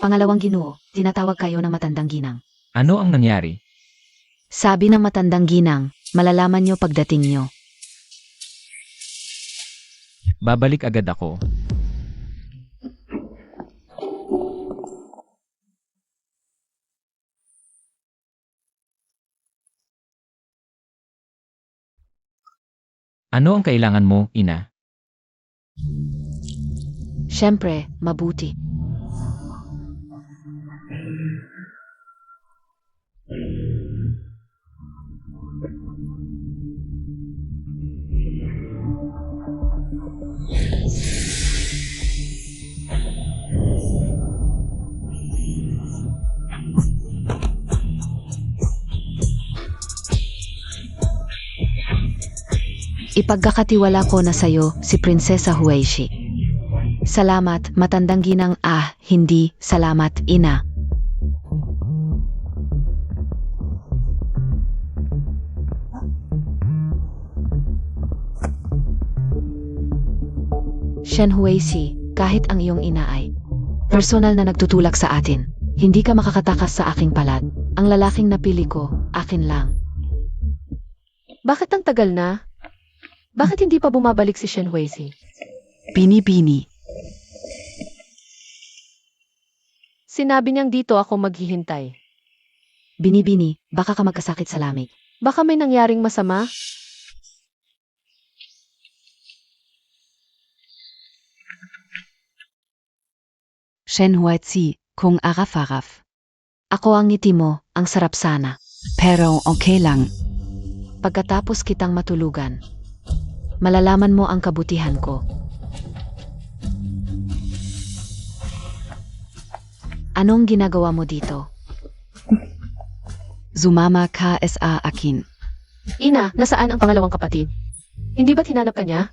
Pangalawang ginoo, tinatawag kayo ng matandang ginang. Ano ang nangyari? Sabi ng matandang ginang, malalaman nyo pagdating nyo. Babalik agad ako. Ano ang kailangan mo, ina? Siyempre, mabuti. Ipagkakatiwala ko na sayo si Prinsesa Huaishi. Salamat, matandang ginang hindi, salamat, ina. Shen Huaishi, kahit ang iyong ina ay personal na nagtutulak sa atin, hindi ka makakatakas sa aking palad. Ang lalaking napili ko, akin lang. Bakit ang tagal na? Bakit hindi pa bumabalik si Shen Huizi? Bini-bini. Sinabi niyang dito ako maghihintay. Bini-bini, baka ka magkasakit sa lamig. Baka may nangyaring masama? Shen Huaizi, kung araf-araf. Ako ang ngiti mo, ang sarap sana. Pero okay lang. Pagkatapos kitang matulugan, malalaman mo ang kabutihan ko. Anong ginagawa mo dito? Sumama ka sa akin. Ina, nasaan ang pangalawang kapatid? Hindi ba't hinanap ka niya?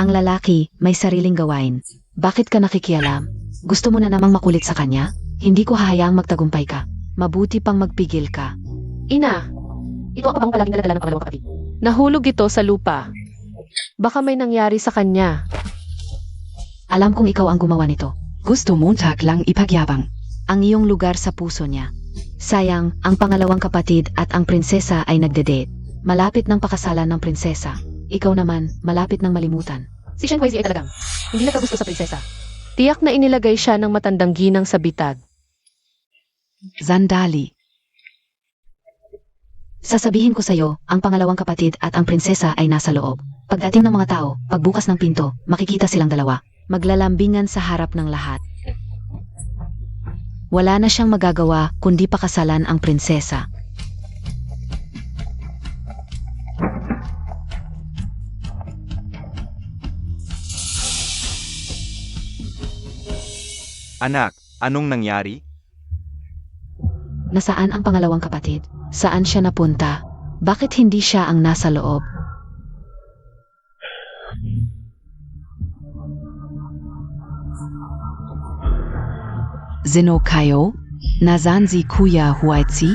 Ang lalaki, may sariling gawain. Bakit ka nakikialam? Gusto mo na namang makulit sa kanya? Hindi ko hahayaang magtagumpay ka. Mabuti pang magpigil ka. Ina, ito ang bang palaging daladala ng pangalawang kapatid? Nahulog ito sa lupa. Baka may nangyari sa kanya. Alam kong ikaw ang gumawa nito. Gusto Montag lang ipagyabang. Ang iyong lugar sa puso niya. Sayang, ang pangalawang kapatid at ang prinsesa ay nagde-date. Malapit ng pakasalan ng prinsesa. Ikaw naman, malapit ng malimutan. Si Shen Huizi ay talagang hindi nagkagusto sa prinsesa. Tiyak na inilagay siya ng matandang ginang sa bitag. Sandali. Sasabihin ko sa'yo, ang pangalawang kapatid at ang prinsesa ay nasa loob. Pagdating ng mga tao, pagbukas ng pinto, makikita silang dalawa. Maglalambingan sa harap ng lahat. Wala na siyang magagawa kundi pakasalan ang prinsesa. Anak, anong nangyari? Nasaan ang pangalawang kapatid? Saan siya napunta? Bakit hindi siya ang nasa loob? Sino kayo? Nasaan si Kuya Huaizi?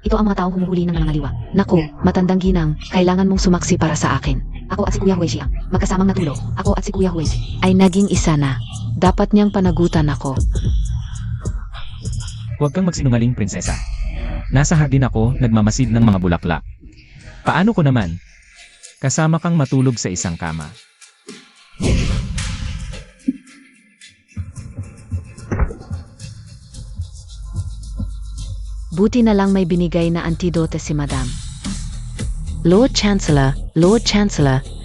Ito ang mga taong humuhuli ng mga liwa. Naku, matandang ginang, kailangan mong sumaksi para sa akin. Ako at si Kuya Huaizi magkasamang natulog. Ako at si Kuya Huaizi ay naging isa na. Dapat niyang panagutan ako. Huwag kang magsinungaling, prinsesa. Nasa hardin ako, nagmamasid ng mga bulaklak. Paano ko naman? Kasama kang matulog sa isang kama. Buti na lang may binigay na antidote si Madam. Lord Chancellor,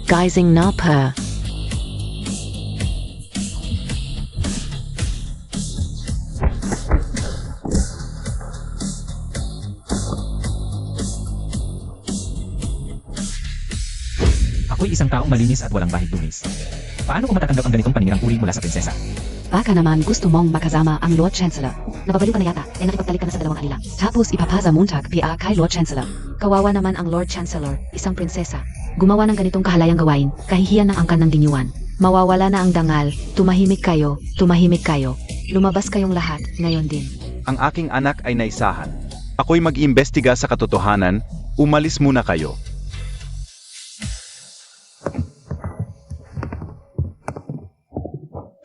guising na per. Ako'y isang taong malinis at walang bahid dungis. Paano ko matatanggap ang ganitong paninirang uri mula sa prinsesa? Baka naman gusto mong makasama ang Lord Chancellor. Nababaliw ka na yata, nakipagtalik ka na sa dalawang kanila. Tapos ipapasa Montag kay Lord Chancellor. Kawawa naman ang Lord Chancellor, isang prinsesa. Gumawa ng ganitong kahalayang gawain, kahihiyan ng angkan ng dinyuan. Mawawala na ang dangal, tumahimik kayo. Lumabas kayong lahat, ngayon din. Ang aking anak ay naisahan. Ako'y mag-iimbestiga sa katotohanan, umalis muna kayo.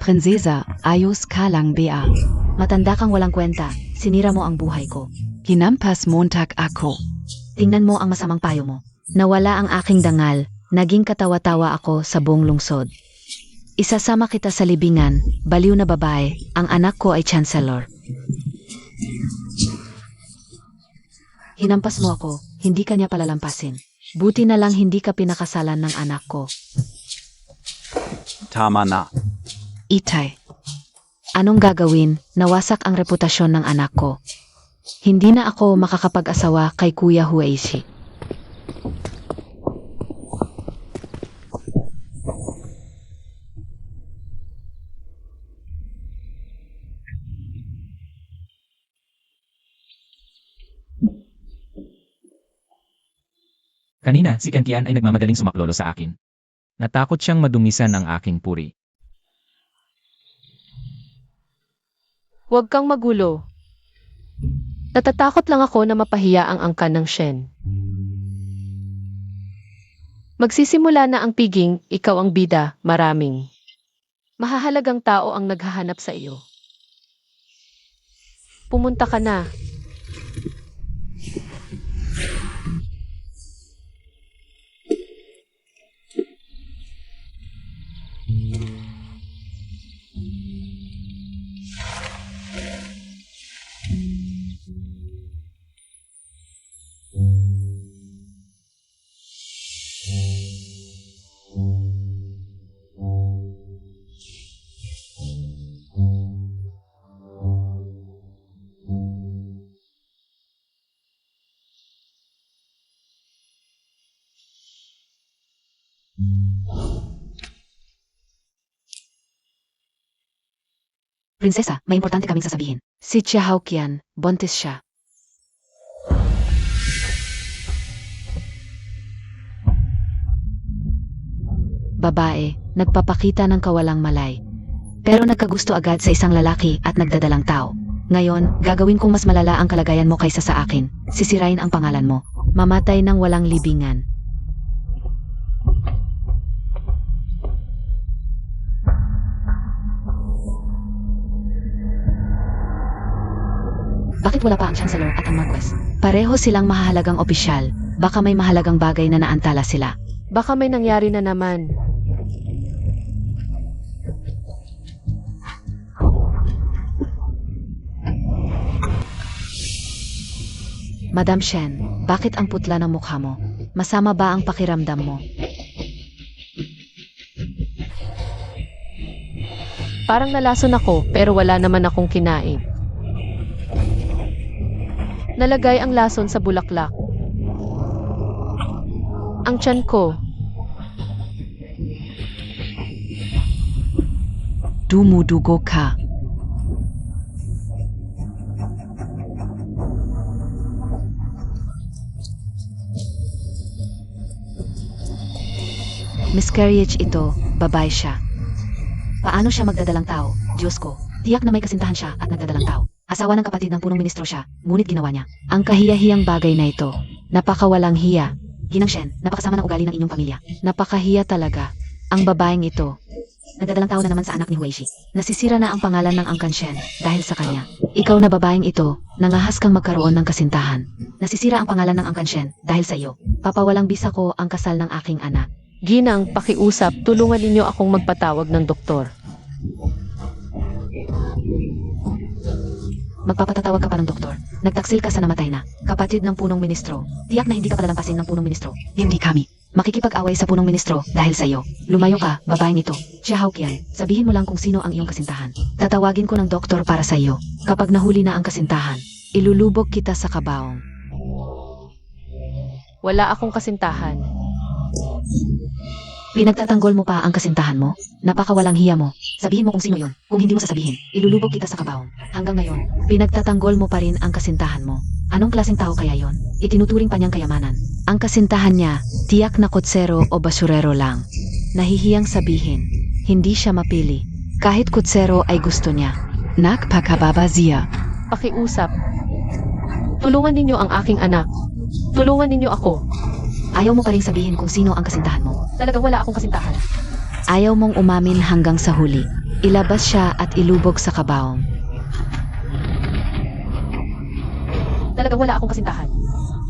Prinsesa, ayos ka lang bea. Matanda kang walang kwenta, sinira mo ang buhay ko. Hinampas Montag ako. Tingnan mo ang masamang payo mo. Nawala ang aking dangal, naging katawa-tawa ako sa buong lungsod. Isasama kita sa libingan, baliw na babae, ang anak ko ay Chancellor. Hinampas mo ako, hindi kanya palalampasin. Buti na lang hindi ka pinakasalan ng anak ko. Tama na. Itay. Anong gagawin? Nawasak ang reputasyon ng anak ko. Hindi na ako makakapag-asawa kay Kuya Huishi. Kanina, si Kantian ay nagmamadaling sumaklolo sa akin. Natakot siyang madumisan ng aking puri. Huwag kang magulo. Natatakot lang ako na mapahiya ang angkan ng Shen. Magsisimula na ang piging, ikaw ang bida, maraming. Mahahalagang tao ang naghahanap sa iyo. Pumunta ka na. Prinsesa, may importante kaming sasabihin. Si Qian, buntis siya. Babae, nagpapakita ng kawalang malay. Pero nagkagusto agad sa isang lalaki at nagdadalang tao. Ngayon, gagawin kong mas malala ang kalagayan mo kaysa sa akin. Sisirain ang pangalan mo. Mamatay ng walang libingan. Bakit wala pa ang Chancellor at ang Marquess? Pareho silang mahahalagang opisyal. Baka may mahalagang bagay na naantala sila. Baka may nangyari na naman. Madam Shen, bakit ang putla ng mukha mo? Masama ba ang pakiramdam mo? Parang nalason ako pero wala naman akong kinain. Nalagay ang lason sa bulaklak. Ang tiyan ko, Dumudugo ka. Miscarriage ito, babae siya. Paano siya magdadalang tao? Diyos ko, tiyak na may kasintahan siya at nagdadalang tao. Asawa ng kapatid ng punong ministro siya, ngunit ginawa niya. Ang kahiya-hiyang bagay na ito. Napakawalang hiya. Ginang Shen, napakasama ng ugali ng inyong pamilya. Napakahiya talaga. Ang babaeng ito. Nagdadalang tao na naman sa anak ni Huishi. Nasisira na ang pangalan ng Angkan Shen dahil sa kanya. Ikaw na babaeng ito, nangahas kang magkaroon ng kasintahan. Nasisira ang pangalan ng Angkan Shen dahil sa iyo. Papawalang bisa ko ang kasal ng aking anak. Ginang, pakiusap, tulungan ninyo akong magpatawag ng doktor. Magpapatatawag ka pa ng doktor. Nagtaksil ka sa namatay na kapatid ng punong ministro. Tiyak na hindi ka palalampasin ng punong ministro. Hindi kami. Makikipag-away sa punong ministro dahil sa iyo. Lumayo ka, babaeng ito. Qian, sabihin mo lang kung sino ang iyong kasintahan. Tatawagin ko ng doktor para sa iyo. Kapag nahuli na ang kasintahan, ilulubog kita sa kabaong. Wala akong kasintahan. Pinagtatanggol mo pa ang kasintahan mo? Napakawalang hiya mo. Sabihin mo kung sino yon. Kung hindi mo sasabihin, ilulubog kita sa kabaong. Hanggang ngayon, Pinagtatanggol mo pa rin ang kasintahan mo. anong klaseng tao kaya yon? Itinuturing pa niyang kayamanan. Ang kasintahan niya, tiyak na kutsero o basurero lang. Nahihiyang sabihin, hindi siya mapili. Kahit kutsero ay gusto niya. Nakpakababazia. Pakiusap. Tulungan ninyo ang aking anak. Tulungan ninyo ako. Ayaw mo pa rin sabihin kung sino ang kasintahan mo. Talagang wala akong kasintahan. Ayaw mong umamin hanggang sa huli. Ilabas siya at ilubog sa kabaong. Talagang wala akong kasintahan.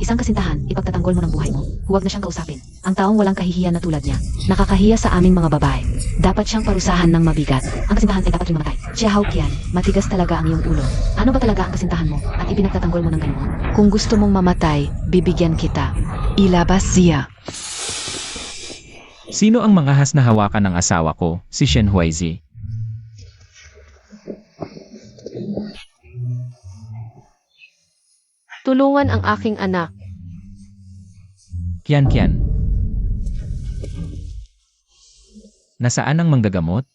Isang kasintahan, ipagtatanggol mo ng buhay mo. Huwag na siyang kausapin. Ang taong walang kahihiyan na tulad niya. Nakakahiya sa aming mga babae. Dapat siyang parusahan ng mabigat. Ang kasintahan ay dapat rin mamatay. Qian, Matigas talaga ang iyong ulo. ano ba talaga ang kasintahan mo at ipinagtatanggol mo ng ganun? Kung gusto mong mamatay, bibigyan kita. Ilabas siya. Sino ang mangahas na hawakan ng asawa ko, si Shen Huizi? Tulungan ang aking anak. Kian Kian. Nasaan ang manggagamot?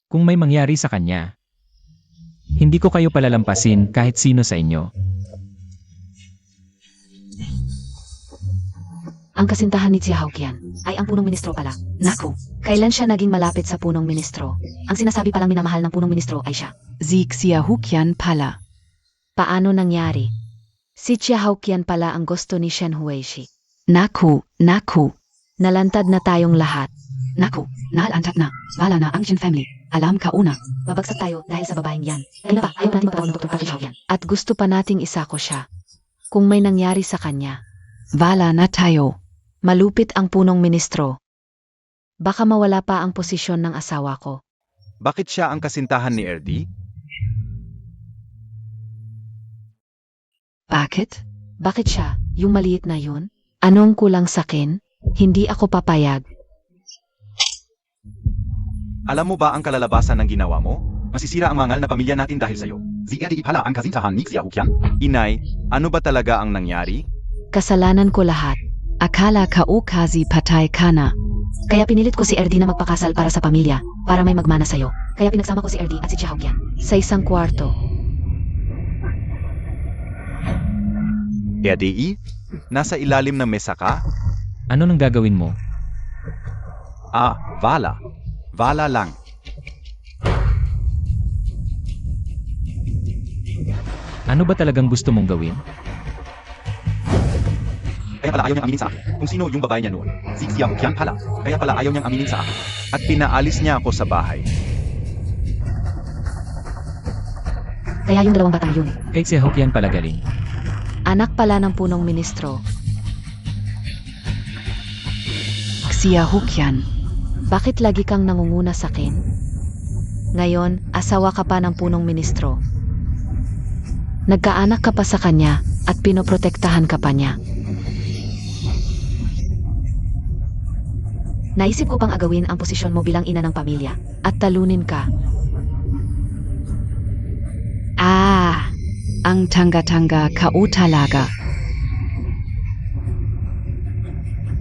Kung may mangyari sa kanya, hindi ko kayo palalampasin kahit sino sa inyo. Ang kasintahan ni Xiao Qian ay ang punong ministro pala. Naku, kailan siya naging malapit sa punong ministro? Ang sinasabi palang minamahal ng punong ministro ay siya. Xiao Qian pala. Paano nangyari? Si Xiao Qian pala ang gusto ni Shen Huishi. Naku. Nalantad na tayong lahat. Naku, naalantad na. Wala na ang Shen family. Alam ka una. Babagsak tayo dahil sa babaeng yan. Kaya pa, ayaw natin patawag ng Dr. Park Xiao Qian. At gusto pa nating isako siya. Kung may nangyari sa kanya, Wala na tayo. malupit ang punong ministro. Baka mawala pa ang posisyon ng asawa ko. Bakit siya ang kasintahan ni RD? Bakit? Bakit siya? Yung maliit na yun? Anong kulang sa akin? Hindi ako papayag. Alam mo ba ang kalalabasan ng ginawa mo? Masisira ang mangal na pamilya natin dahil sa'yo. Si RD pala ang kasintahan ni Xiao Qian. Inay, ano ba talaga ang nangyari? Kasalanan ko lahat. Akala ka ukazi patay ka na. Kaya pinilit ko si RD na magpakasal para sa pamilya, para may magmana sa'yo. Kaya pinagsama ko si RD at si Xiao Qian sa isang kwarto. RDI? Nasa ilalim ng mesa ka? Ano nang gagawin mo? Vala. Vala lang. Ano ba talagang gusto mong gawin? Kaya pala ayaw niyang aminin sa akin kung sino yung babae niya noon. Si Xiao Qian pala. Kaya pala ayaw niyang aminin sa akin. At pinaalis niya ako sa bahay. Kaya yung dalawang batang yun, Kay si Hokian pala galing. anak pala ng punong ministro. Xiao Qian. Bakit lagi kang nangunguna sa akin? Ngayon, asawa ka pa ng punong ministro. Nagkaanak ka pa sa kanya at pinoprotektahan ka pa niya. Naisip ko pang agawin ang posisyon mo bilang ina ng pamilya at talunin ka. Ang tanga-tanga ka talaga.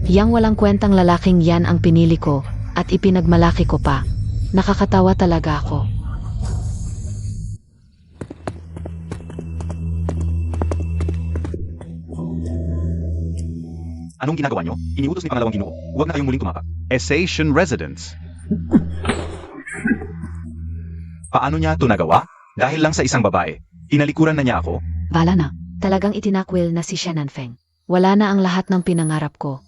Yang walang kwentang lalaking yan ang pinili ko at ipinagmalaki ko pa. Nakakatawa talaga ako. Anong ginagawa niyo? Iniutos ni Pangalawang Ginoo. Huwag na kayong muling tumapak. Essation Residence. Paano niya ito nagawa? Dahil lang sa isang babae. Tinalikuran na niya ako. Wala na. Talagang itinakwil na si Shannon Feng. Wala na ang lahat ng pinangarap ko.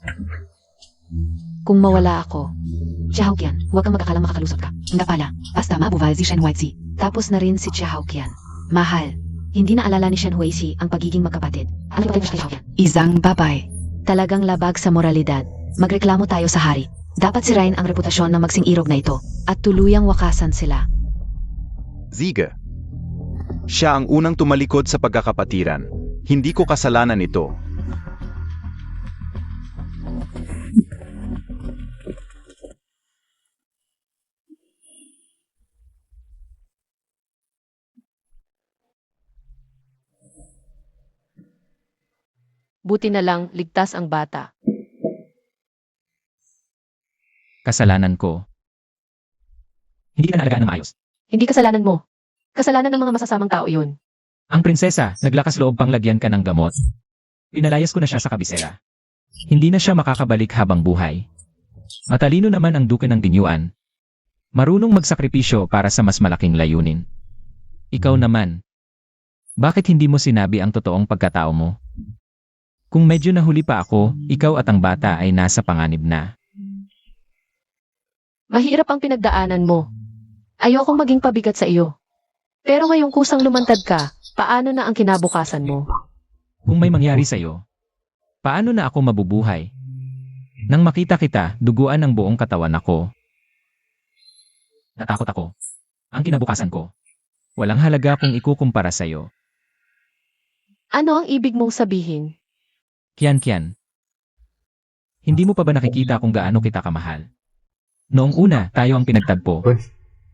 Kung mawala ako, Xiao Qian, huwag kang magkakalang makakalusot ka. Nga pala, basta mabuhay si Shen Huizi. Tapos na rin si Xiao Qian. Mahal, hindi na alala ni Shen Huizi ang pagiging magkapatid. Ano ba tayo Xiao Qian? Isang babay. Talagang labag sa moralidad. Magreklamo tayo sa hari. Dapat sirain ang reputasyon ng magsing-irog na ito at tuluyang wakasan sila. Ziga. Siya ang unang tumalikod sa pagkakapatiran. Hindi ko kasalanan ito. Buti na lang ligtas ang bata. Kasalanan ko. Hindi ka naalagaan ng maayos. Hindi kasalanan mo. Kasalanan ng mga masasamang tao yun. Ang prinsesa, naglakas loob pang lagyan ka ng gamot. Pinalayas ko na siya sa kabisera. Hindi na siya makakabalik habang buhay. Matalino naman ang duke ng Dinyuan. Marunong magsakripisyo para sa mas malaking layunin. Ikaw naman. Bakit hindi mo sinabi ang totoong pagkatao mo? Kung medyo nahuli pa ako, ikaw at ang bata ay nasa panganib na. Mahirap ang pinagdaanan mo. Ayokong maging pabigat sa iyo. Pero ngayong kusang lumantad ka, paano na ang kinabukasan mo? Kung may mangyari sa'yo, paano na ako mabubuhay? Nang makita kita, duguan ang buong katawan ako. Natakot ako. Ang kinabukasan ko. Walang halaga kung ikukumpara sa'yo. Ano ang ibig mong sabihin? Kian. Hindi mo pa ba nakikita kung gaano kita kamahal? Noong una, tayo ang pinagtagpo.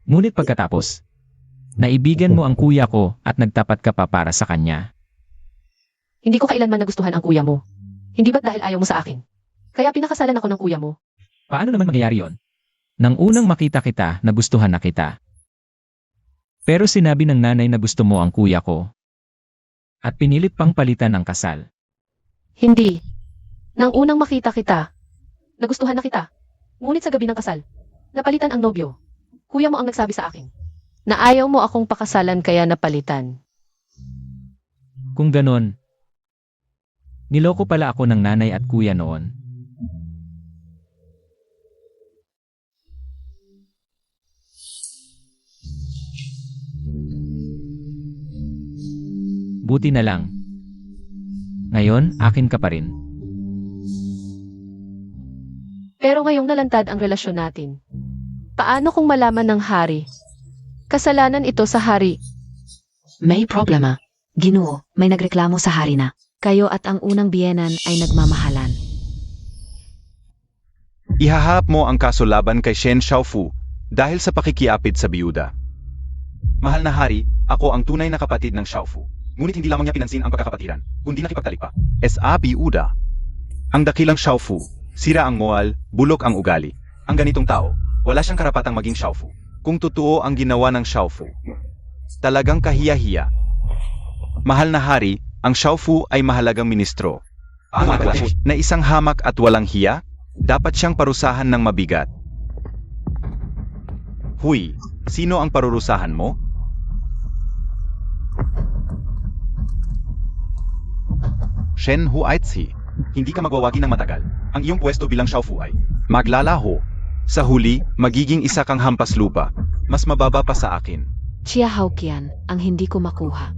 Ngunit pagkatapos, naibigan mo ang kuya ko at nagtapat ka pa para sa kanya. Hindi ko kailanman nagustuhan ang kuya mo. Hindi ba't dahil ayaw mo sa akin? Kaya pinakasalan ako ng kuya mo. Paano naman mangyayari yon? Nang unang makita kita, nagustuhan na kita. Pero sinabi ng nanay na gusto mo ang kuya ko. At pinilit pang palitan ang kasal. Hindi. Nang unang makita kita, nagustuhan na kita. Ngunit sa gabi ng kasal, napalitan ang nobyo. Kuya mo ang nagsabi sa akin na ayaw mo akong pakasalan kaya napalitan. Kung ganon, niloko pala ako ng nanay at kuya noon. Buti na lang. Ngayon, akin ka pa rin. Pero ngayong nalantad ang relasyon natin, paano kung malaman ng hari? Kasalanan ito sa hari. May problema. Ginoo, may nagreklamo sa hari na. Kayo at ang unang biyenan ay nagmamahalan. Ihahap mo ang kaso laban kay Shen Xiaofu dahil sa pakikiapid sa biyuda. Mahal na hari, ako ang tunay na kapatid ng Xiaofu. Ngunit hindi lamang niya pinansin ang pagkakapatiran, kundi nakipagtalik pa. S.A. biyuda. Ang dakilang Xiaofu, sira ang moral, bulok ang ugali. Ang ganitong tao, wala siyang karapatang maging Xiaofu. Kung totoo ang ginawa ng Xiaofu, talagang kahiya-hiya. Mahal na hari, ang Xiaofu ay mahalagang ministro. Ang na isang hamak at walang hiya, dapat siyang parusahan ng mabigat. Huy, sino ang parurusahan mo? Shen Huaizhi, hindi ka magwawagi ng matagal. Ang iyong pwesto bilang Xiaofu ay maglalaho. Sa huli, magiging isa kang hampas lupa. Mas mababa pa sa akin. Chia Haoqian, ang hindi ko makuha,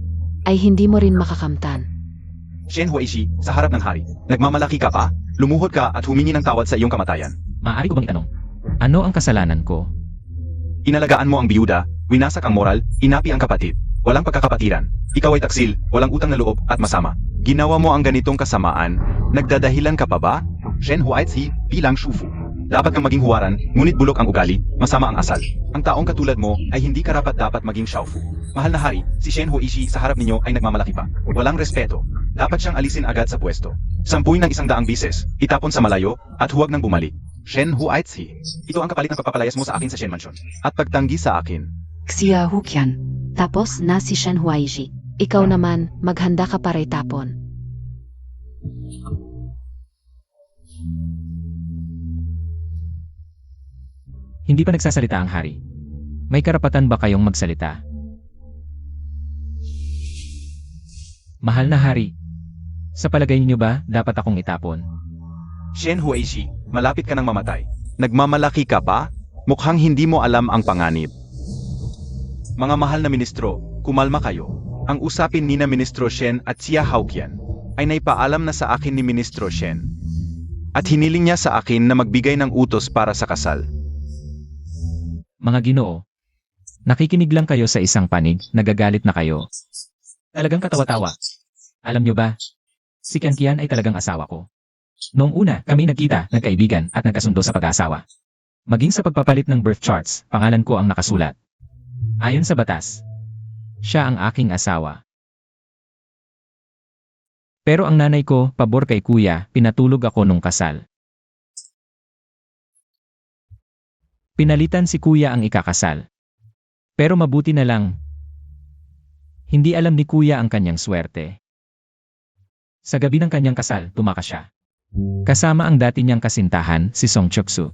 ay hindi mo rin makakamtan. Shen Huaishi, sa harap ng hari, nagmamalaki ka pa, lumuhod ka at humingi ng tawad sa iyong kamatayan. Maaari ko bang itanong? Ano ang kasalanan ko? Inalagaan mo ang biyuda, winasak ang moral, inapi ang kapatid. Walang pagkakapatiran. Ikaw ay taksil, walang utang na loob at masama. Ginawa mo ang ganitong kasamaan, nagdadahilan ka pa ba? Shen Huaizhi, bilang Shufu. Dapat kang maging huwaran, ngunit bulok ang ugali, masama ang asal. Ang taong katulad mo ay hindi karapat-dapat maging Xiaofu. Mahal na hari, si Shen Huaishi sa harap ninyo ay nagmamalaki pa. Walang respeto. Dapat siyang alisin agad sa pwesto. Sampuin ng 100 bises, itapon sa malayo, at huwag nang bumalik. Shen Huaizhi. Ito ang kapalit ng pagpapalayas mo sa akin sa Shen Mansion. At pagtanggi sa akin. Xia Huqian. Tapos na si Shen Huaishi. Ikaw naman, maghanda ka para itapon. Hindi pa nagsasalita ang hari. May karapatan ba kayong magsalita? Mahal na hari, sa palagay niyo ba dapat akong itapon? Shen Huaishi, malapit ka nang mamatay. Nagmamalaki ka pa? Mukhang hindi mo alam ang panganib. Mga mahal na ministro, kumalma kayo. Ang usapin ni na Ministro Shen at Xia Haoqian ay naipaalam na sa akin ni Ministro Shen. At hiniling niya sa akin na magbigay ng utos para sa kasal. Mga Ginoo, nakikinig lang kayo sa isang panig, nagagalit na kayo. Talagang katawa-tawa. Alam niyo ba, si Kian ay talagang asawa ko. Noong una, kami nagkita, nagkaibigan at nagkasundo sa pag-aasawa. Maging sa pagpapalit ng birth charts, pangalan ko ang nakasulat. Ayon sa batas, siya ang aking asawa. Pero ang nanay ko, pabor kay kuya, pinatulog ako nung kasal. Pinalitan si kuya ang ikakasal. Pero mabuti na lang, hindi alam ni kuya ang kanyang swerte. Sa gabi ng kanyang kasal, tumakas siya. Kasama ang dati niyang kasintahan, si Song Choksu.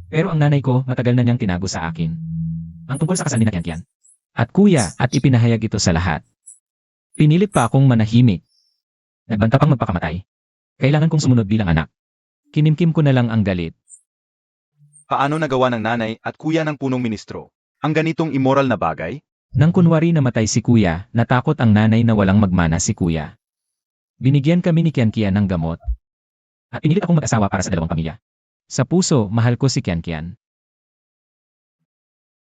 Pero ang nanay ko, matagal na niyang tinago sa akin. Ang tungkol sa kasal ni Kian. At kuya, at ipinahayag ito sa lahat. Pinilit pa akong manahimik. Nagbanta pang magpakamatay. Kailangan kong sumunod bilang anak. Kinimkim ko na lang ang galit. Paano nagawa ng nanay at kuya ng punong ministro ang ganitong immoral na bagay? Nang kunwari namatay si kuya, natakot ang nanay na walang magmana si kuya. Binigyan kami ni Kian ng gamot. At pinilit akong mag-asawa para sa dalawang pamilya. Sa puso, mahal ko si Kian.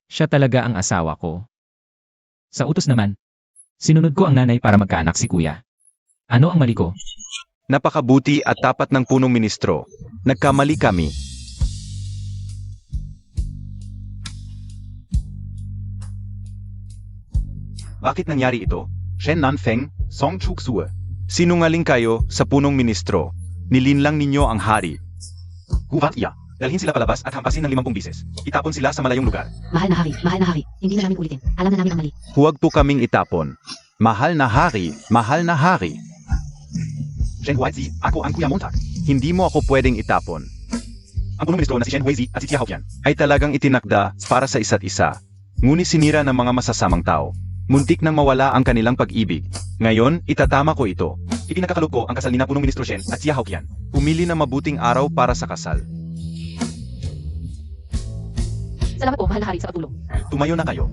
Siya talaga ang asawa ko. Sa utos naman, sinunod ko ang nanay para magkaanak si kuya. Ano ang mali ko? Napakabuti at tapat ng punong ministro. Nagkamali kami. Bakit nangyari ito? Shen Nanfeng, Song Chuksue. Sinungaling kayo sa punong ministro. Nilinlang ninyo ang hari. Huwag iya. Dalhin sila palabas at hampasin ng 50 bises. Itapon sila sa malayong lugar. Mahal na hari. Hindi na namin ulitin. Alam na namin ang mali. Huwag po kaming itapon. Mahal na hari, mahal na hari. Shen Huaizi, ako ang Kuya Montag. Hindi mo ako pwedeng itapon. Ang punong ministro na si Shen Huaizi at si Tia Haopian. Ay talagang itinakda para sa isa't isa. Ngunit sinira ng mga masasamang tao. Muntik nang mawala ang kanilang pag-ibig. Ngayon, itatama ko ito. Ipinakakalog ko ang kasal ni na punong ministro Shen at Tia Haopian. Pumili na mabuting araw para sa kasal. Salamat po, mahal na hari, sa pagtulong. Tumayo na kayo.